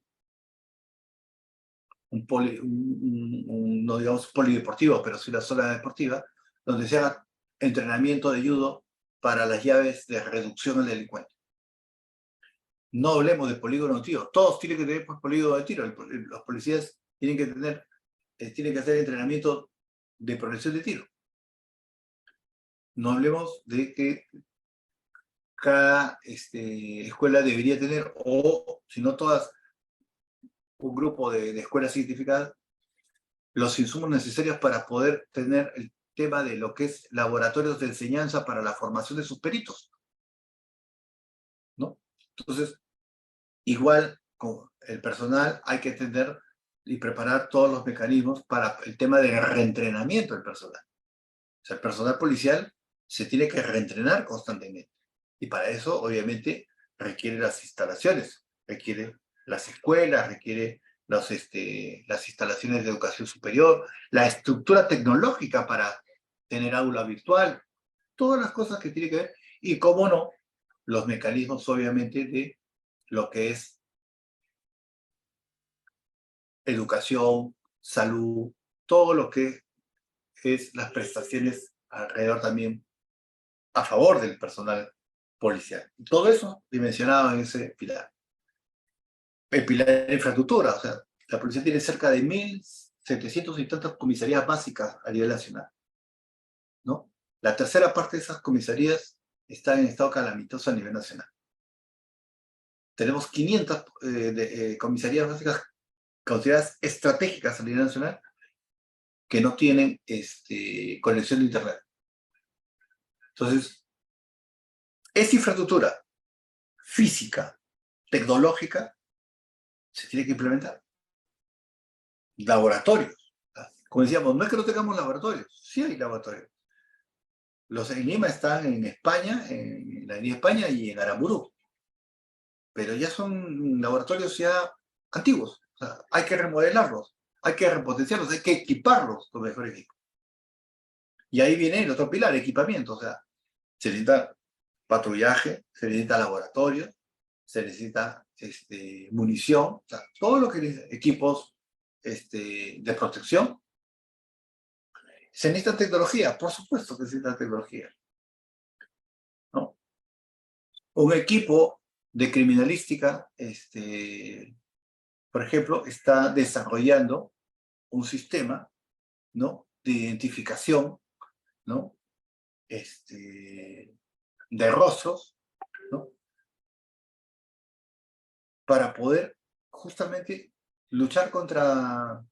no digamos polideportivo, pero sí una zona deportiva, donde se haga entrenamiento de judo para las llaves de reducción al delincuente. No hablemos de polígono de tiro. Todos tienen que tener polígono de tiro. Los policías tienen que hacer entrenamiento de prevención de tiro. No hablemos de que cada escuela debería tener, o si no todas, un grupo de escuelas científicas, los insumos necesarios para poder tener el tema de lo que es laboratorios de enseñanza para la formación de sus peritos, ¿no? Entonces, igual con el personal hay que tener y preparar todos los mecanismos para el tema del reentrenamiento del personal. O sea, el personal policial se tiene que reentrenar constantemente. Y para eso, obviamente, requiere las instalaciones, requiere las escuelas, requiere las instalaciones de educación superior, la estructura tecnológica para tener aula virtual, todas las cosas que tiene que ver, y cómo no, los mecanismos obviamente de lo que es educación, salud, todo lo que es las prestaciones alrededor también a favor del personal policial. Y todo eso dimensionado en ese pilar. El pilar de infraestructura, o sea, la policía tiene cerca de 1.700 y tantas comisarías básicas a nivel nacional, ¿no? La tercera parte de esas comisarías está en estado calamitoso a nivel nacional. Tenemos 500 comisarías básicas consideradas estratégicas a nivel nacional que no tienen conexión de internet. Entonces, esa infraestructura física, tecnológica, se tiene que implementar. Laboratorios. Como decíamos, no es que no tengamos laboratorios, sí hay laboratorios. Los en Lima están en España, en la Avenida España y en Aramburú. Pero ya son laboratorios ya antiguos. O sea, hay que remodelarlos, hay que repotenciarlos, hay que equiparlos con mejor equipo. Y ahí viene el otro pilar, equipamiento. O sea, se necesita patrullaje, se necesita laboratorio, se necesita munición, o sea, todo lo que equipos de protección. Se necesita tecnología, por supuesto que se necesita tecnología, ¿no? Un equipo de criminalística, por ejemplo, está desarrollando un sistema, ¿no?, de identificación, ¿no?, de rostros, ¿no?, para poder justamente luchar contra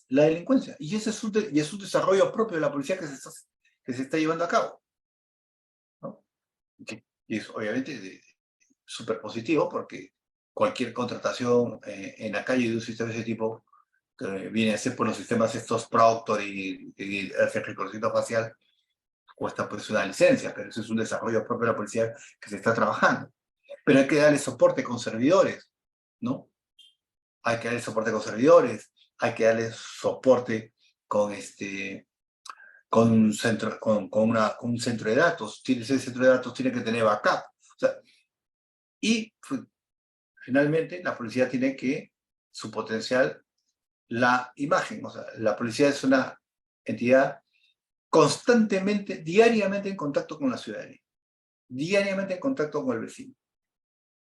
la delincuencia. Y ese es un desarrollo propio de la policía que se está llevando a cabo, ¿no? Y es obviamente súper positivo porque cualquier contratación en la calle de un sistema de ese tipo, que viene a ser por los sistemas estos Proctor y el reconocimiento facial, cuesta pues una licencia, pero eso es un desarrollo propio de la policía que se está trabajando. Pero hay que darle soporte con servidores, ¿no? Hay que darle soporte con servidores, hay que darle soporte con con un centro, con un centro de datos. Ese centro de datos tiene que tener backup. O sea, y finalmente la policía tiene que, su potencial, la imagen. O sea, la policía es una entidad constantemente, diariamente en contacto con la ciudadanía, diariamente en contacto con el vecino.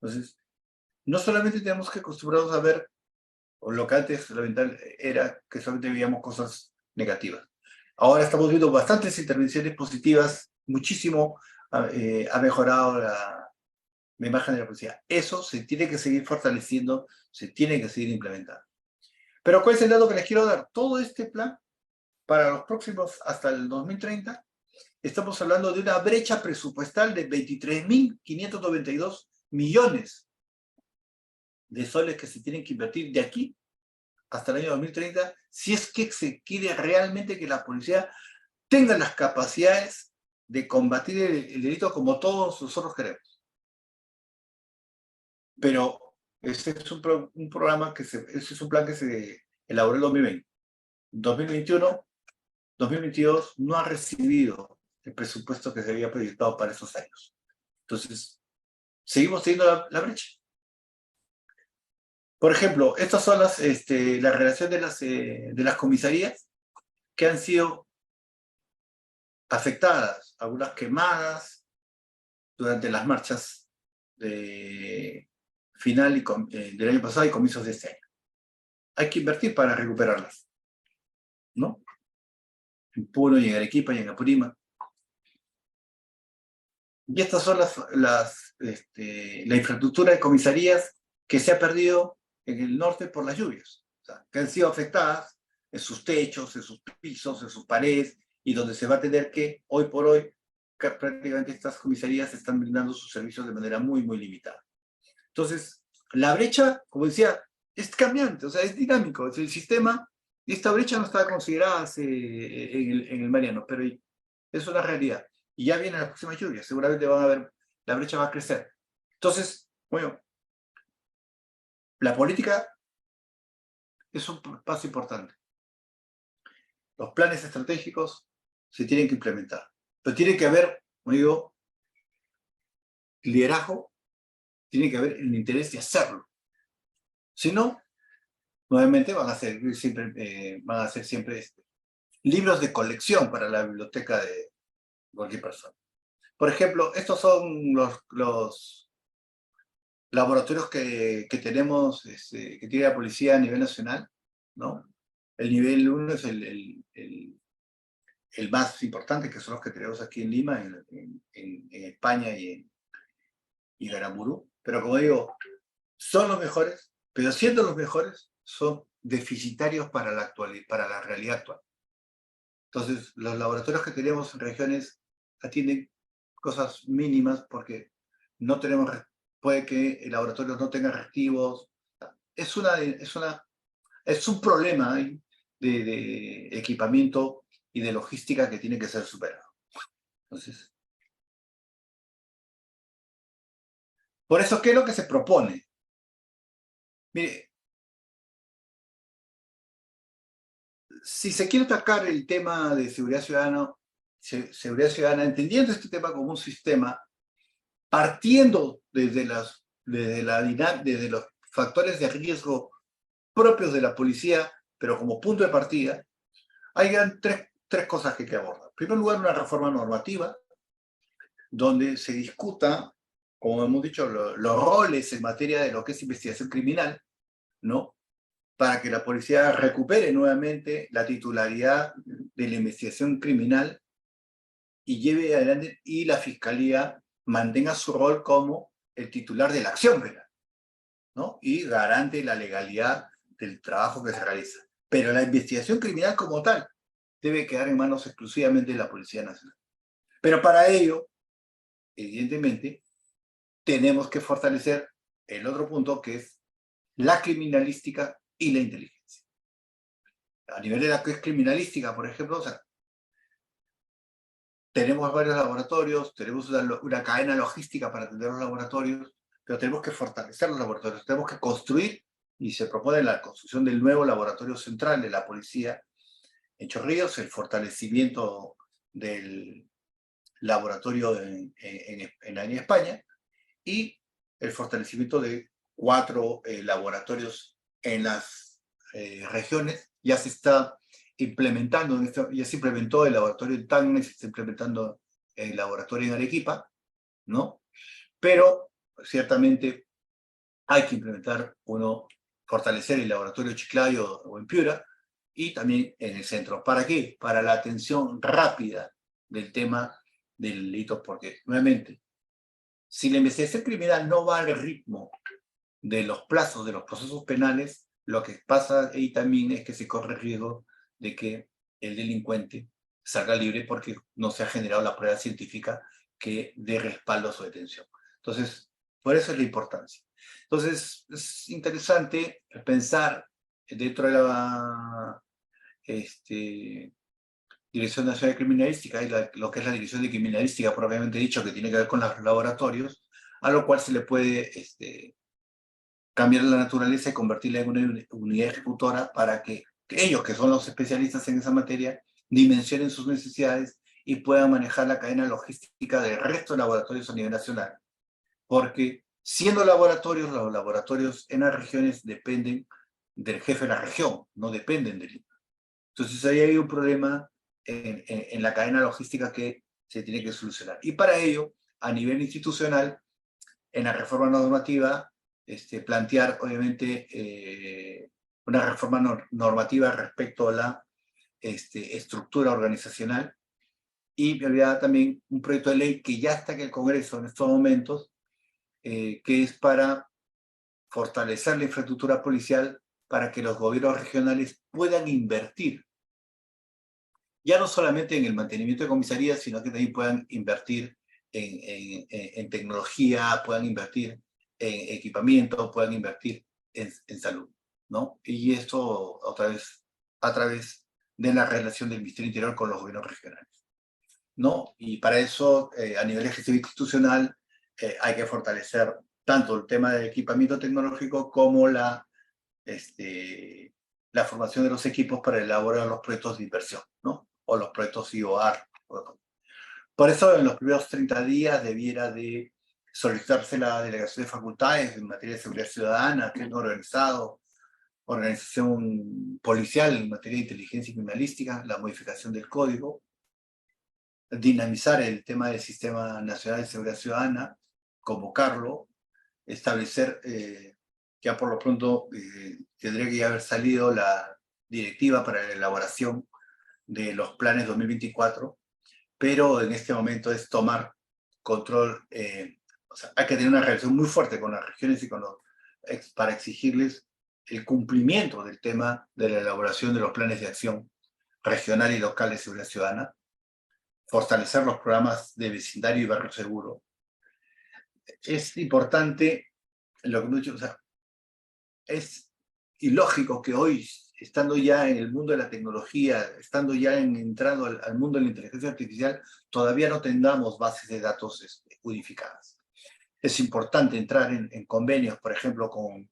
Entonces, no solamente tenemos que acostumbrarnos a ver, o lo que antes lamentable era que solamente veíamos cosas negativas. Ahora estamos viendo bastantes intervenciones positivas, muchísimo ha mejorado la imagen de la policía. Eso se tiene que seguir fortaleciendo, se tiene que seguir implementando. Pero ¿cuál es el dato que les quiero dar? Todo este plan, para los próximos, hasta el 2030, estamos hablando de una brecha presupuestal de 23.592 millones de soles que se tienen que invertir de aquí hasta el año 2030, si es que se quiere realmente que la policía tenga las capacidades de combatir el delito como todos nosotros queremos. Pero ese es un programa ese es un plan que se elaboró en 2020. 2021, 2022 no ha recibido el presupuesto que se había proyectado para esos años. Entonces, seguimos teniendo la brecha. Por ejemplo, estas son la relación de las comisarías que han sido afectadas, algunas quemadas durante las marchas de final del año pasado y comienzos de este año. Hay que invertir para recuperarlas, ¿no? En Puno y en Arequipa y en Apurímac. Y estas son la infraestructura de comisarías que se ha perdido en el norte por las lluvias, o sea, que han sido afectadas en sus techos, en sus pisos, en sus paredes, y donde se va a tener que, hoy por hoy, prácticamente estas comisarías están brindando sus servicios de manera muy, muy limitada. Entonces, la brecha, como decía, es cambiante, o sea, es dinámico, es el sistema, y esta brecha no estaba considerada en el Mariano, pero es una realidad. Y ya vienen las próximas lluvias, seguramente van a ver, la brecha va a crecer. Entonces, bueno, la política es un paso importante. Los planes estratégicos se tienen que implementar, pero tiene que haber, como digo, liderazgo, tiene que haber el interés de hacerlo. Si no, nuevamente van a ser siempre libros de colección para la biblioteca de cualquier persona. Por ejemplo, estos son los laboratorios que tenemos, que tiene la policía a nivel nacional, ¿no? El nivel 1 es el más importante, que son los que tenemos aquí en Lima, en España y Garamburu. Pero como digo, son los mejores, pero siendo los mejores, son deficitarios para la realidad actual. Entonces, los laboratorios que tenemos en regiones atienden cosas mínimas porque no tenemos, puede que el laboratorio no tenga reactivos. Es un problema de equipamiento y de logística que tiene que ser superado. Entonces, por eso, ¿qué es lo que se propone? Mire, si se quiere atacar el tema de seguridad ciudadana, entendiendo este tema como un sistema, partiendo desde los factores de riesgo propios de la policía, pero como punto de partida, hay tres cosas que hay que abordar. En primer lugar, una reforma normativa, donde se discuta, como hemos dicho, los roles en materia de lo que es investigación criminal, ¿no? Para que la policía recupere nuevamente la titularidad de la investigación criminal y lleve adelante, y la fiscalía mantenga su rol como el titular de la acción penal, ¿no? Y garante la legalidad del trabajo que se realiza. Pero la investigación criminal como tal debe quedar en manos exclusivamente de la Policía Nacional. Pero para ello, evidentemente, tenemos que fortalecer el otro punto, que es la criminalística y la inteligencia. A nivel de la que es criminalística, por ejemplo, o sea, tenemos varios laboratorios, tenemos una cadena logística para atender los laboratorios, pero tenemos que fortalecer los laboratorios, tenemos que construir, y se propone la construcción del nuevo laboratorio central de la policía en Chorrillos, el fortalecimiento del laboratorio en España, y el fortalecimiento de 4 laboratorios en las regiones. Ya se está implementando, ya se implementó el laboratorio en Tacna, se está implementando el laboratorio en Arequipa, ¿no? Pero ciertamente hay que implementar fortalecer el laboratorio Chiclayo o en Piura, y también en el centro. ¿Para qué? Para la atención rápida del tema del delito, porque nuevamente, si la investigación criminal no va al ritmo de los plazos de los procesos penales, lo que pasa ahí también es que se corre el riesgo de que el delincuente salga libre porque no se ha generado la prueba científica que dé respaldo a su detención. Entonces, por eso es la importancia. Entonces, es interesante pensar dentro de la Dirección Nacional de Criminalística y lo que es la Dirección de Criminalística propiamente dicho, que tiene que ver con los laboratorios, a lo cual se le puede cambiar la naturaleza y convertirla en una unidad ejecutora para que ellos, que son los especialistas en esa materia, dimensionen sus necesidades y puedan manejar la cadena logística del resto de laboratorios a nivel nacional. Porque siendo laboratorios, los laboratorios en las regiones dependen del jefe de la región, no dependen del INPA. Entonces ahí hay un problema en la cadena logística que se tiene que solucionar. Y para ello, a nivel institucional, en la reforma normativa, plantear obviamente una reforma normativa respecto a la estructura organizacional, y me olvidaba también un proyecto de ley que ya está en el Congreso en estos momentos, que es para fortalecer la infraestructura policial para que los gobiernos regionales puedan invertir, ya no solamente en el mantenimiento de comisarías, sino que también puedan invertir en tecnología, puedan invertir en equipamiento, puedan invertir en salud, ¿no? Y esto otra vez a través de la relación del Ministerio Interior con los gobiernos regionales, ¿no? Y para eso, a nivel ejecutivo institucional, hay que fortalecer tanto el tema del equipamiento tecnológico como la formación de los equipos para elaborar los proyectos de inversión, ¿no? O los proyectos IOR. Por eso, en los primeros 30 días debiera de solicitarse la delegación de facultades en materia de seguridad ciudadana, crimen organizado, organización policial en materia de inteligencia criminalística, la modificación del código, dinamizar el tema del Sistema Nacional de Seguridad Ciudadana, convocarlo, establecer, ya por lo pronto tendría que ya haber salido la directiva para la elaboración de los planes 2024, pero en este momento es tomar control, o sea, hay que tener una relación muy fuerte con las regiones y con los, para exigirles el cumplimiento del tema de la elaboración de los planes de acción regional y local de seguridad ciudadana, fortalecer los programas de vecindario y barrio seguro. Es importante lo que hemos dicho, o sea, es ilógico que hoy, estando ya en el mundo de la tecnología, estando ya entrando al mundo de la inteligencia artificial, todavía no tengamos bases de datos unificadas. Es importante entrar en convenios, por ejemplo, con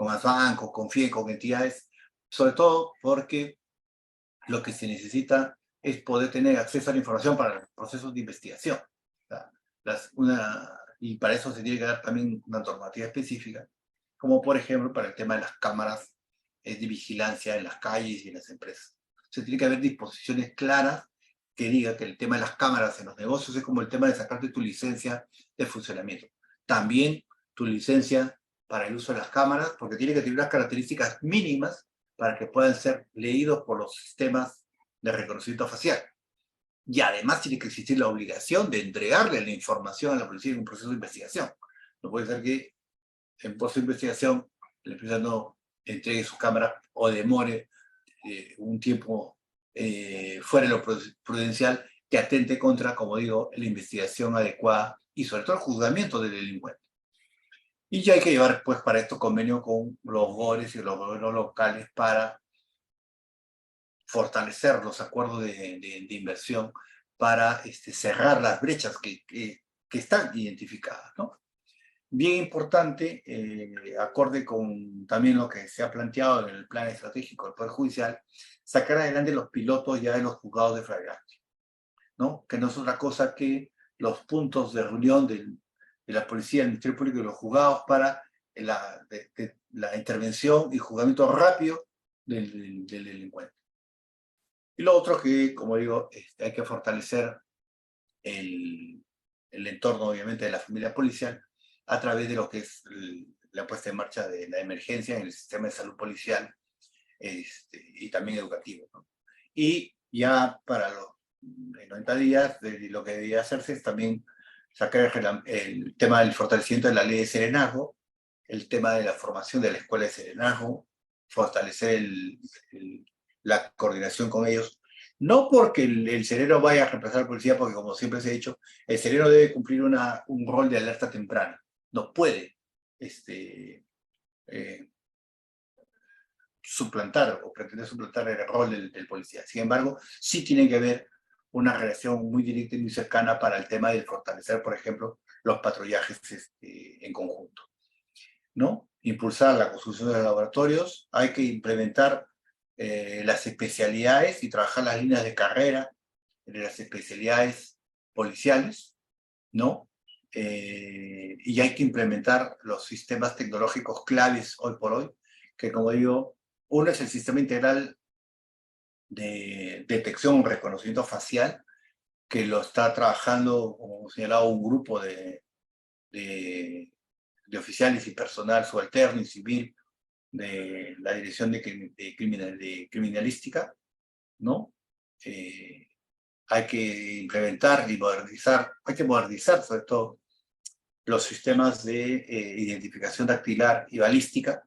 más bancos, con FIE, con entidades, sobre todo porque lo que se necesita es poder tener acceso a la información para los procesos de investigación. Y para eso se tiene que dar también una normativa específica, como por ejemplo para el tema de las cámaras de vigilancia en las calles y en las empresas. Se tiene que haber disposiciones claras que digan que el tema de las cámaras en los negocios es como el tema de sacarte tu licencia de funcionamiento. También tu licencia para el uso de las cámaras, porque tiene que tener unas características mínimas para que puedan ser leídos por los sistemas de reconocimiento facial. Y además tiene que existir la obligación de entregarle la información a la policía en un proceso de investigación. No puede ser que en proceso de investigación la empresa no entregue su cámara o demore un tiempo fuera de lo prudencial que atente contra, como digo, la investigación adecuada y sobre todo el juzgamiento del delincuente. Y ya hay que llevar, pues, para esto convenio con los GORES y los gobiernos locales para fortalecer los acuerdos de inversión para cerrar las brechas que están identificadas, ¿no? Bien importante, acorde con también lo que se ha planteado en el plan estratégico del Poder Judicial, sacar adelante los pilotos ya en los juzgados de flagrancia, ¿no? Que no es otra cosa que los puntos de reunión de la policía, del Ministerio Público y los juzgados para la intervención y juzgamiento rápido del delincuente. Y lo otro que, como digo, hay que fortalecer el entorno, obviamente, de la familia policial a través de lo que es la puesta en marcha de la emergencia en el sistema de salud policial y también educativo, ¿no? Y ya para los 90 días, lo que debería hacerse es también sacar el tema del fortalecimiento de la ley de serenazgo, el tema de la formación de la escuela de serenazgo, fortalecer la coordinación con ellos. No porque el sereno vaya a reemplazar a la policía, porque como siempre se ha dicho, el sereno debe cumplir un rol de alerta temprana. No puede suplantar o pretender suplantar el rol del policía. Sin embargo, sí tiene que haber una relación muy directa y muy cercana para el tema de fortalecer, por ejemplo, los patrullajes en conjunto, ¿no? Impulsar la construcción de los laboratorios, hay que implementar las especialidades y trabajar las líneas de carrera de las especialidades policiales, ¿no? Y hay que implementar los sistemas tecnológicos claves hoy por hoy, que como digo, uno es el sistema integral de detección y reconocimiento facial, que lo está trabajando, como señalado, un grupo de oficiales y personal subalterno y civil de la Dirección de Criminalística, ¿no? Hay que implementar y modernizar, hay que modernizar sobre todo los sistemas de identificación dactilar y balística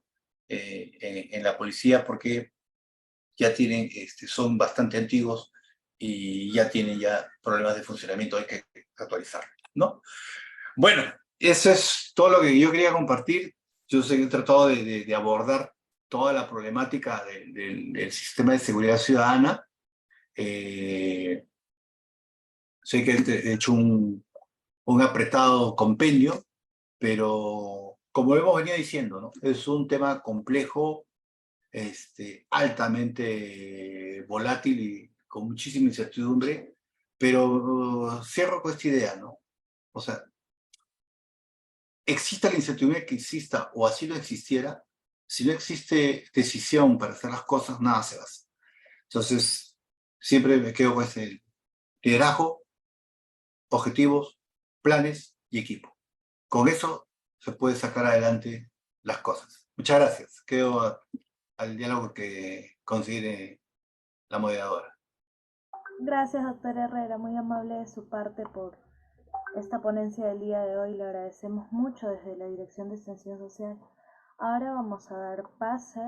en la policía, porque ya tienen, son bastante antiguos y ya tienen problemas de funcionamiento, hay que actualizar, ¿no? Bueno, eso es todo lo que yo quería compartir. Yo sé que he tratado de abordar toda la problemática del sistema de seguridad ciudadana. Sé que he hecho un apretado compendio, pero como hemos venido diciendo, ¿no? Es un tema complejo altamente volátil y con muchísima incertidumbre, pero cierro con esta idea, ¿no? O sea, exista la incertidumbre que exista o así no existiera, si no existe decisión para hacer las cosas, nada se hace. Entonces, siempre me quedo con ese liderazgo, objetivos, planes y equipo. Con eso se puede sacar adelante las cosas. Muchas gracias. Quedo al diálogo que considere la moderadora. Gracias, doctor Herrera, muy amable de su parte por esta ponencia del día de hoy. Le agradecemos mucho desde la Dirección de Extensión Social. Ahora vamos a dar pase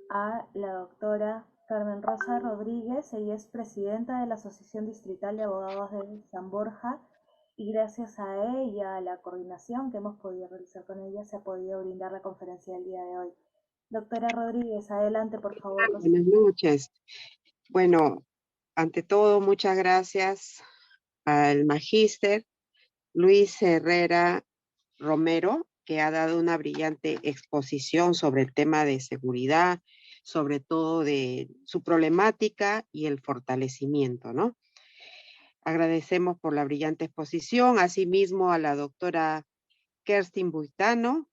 a la doctora Carmen Rosa Rodríguez. Ella es presidenta de la Asociación Distrital de Abogados de San Borja y gracias a ella, a la coordinación que hemos podido realizar con ella, se ha podido brindar la conferencia del día de hoy. Doctora Rodríguez, adelante, por favor. Buenas noches. Bueno, ante todo, muchas gracias al magíster Luis Herrera Romero, que ha dado una brillante exposición sobre el tema de seguridad, sobre todo de su problemática y el fortalecimiento, ¿no? Agradecemos por la brillante exposición, asimismo a la doctora Kerstin Buitano,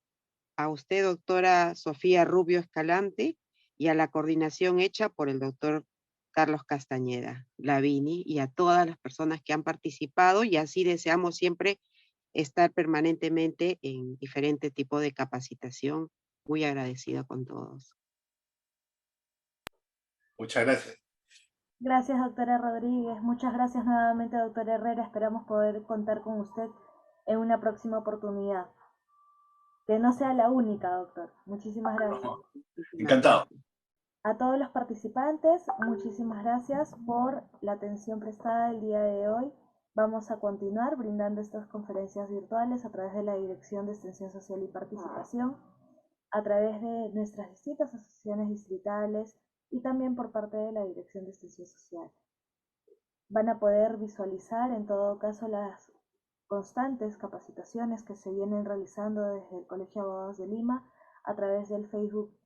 a usted, doctora Sofía Rubio Escalante, y a la coordinación hecha por el doctor Carlos Castañeda Lavini y a todas las personas que han participado, y así deseamos siempre estar permanentemente en diferente tipo de capacitación. Muy agradecida con todos. Muchas gracias. Gracias, doctora Rodríguez. Muchas gracias nuevamente, doctor Herrera. Esperamos poder contar con usted en una próxima oportunidad. Que no sea la única, doctor. Muchísimas gracias. Encantado. A todos los participantes, muchísimas gracias por la atención prestada el día de hoy. Vamos a continuar brindando estas conferencias virtuales a través de la Dirección de Extensión Social y Participación, a través de nuestras distintas asociaciones distritales y también por parte de la Dirección de Extensión Social. Van a poder visualizar en todo caso las constantes capacitaciones que se vienen realizando desde el Colegio de Abogados de Lima a través del Facebook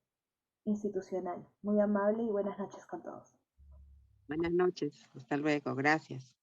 institucional. Muy amable y buenas noches con todos. Buenas noches, hasta luego, gracias.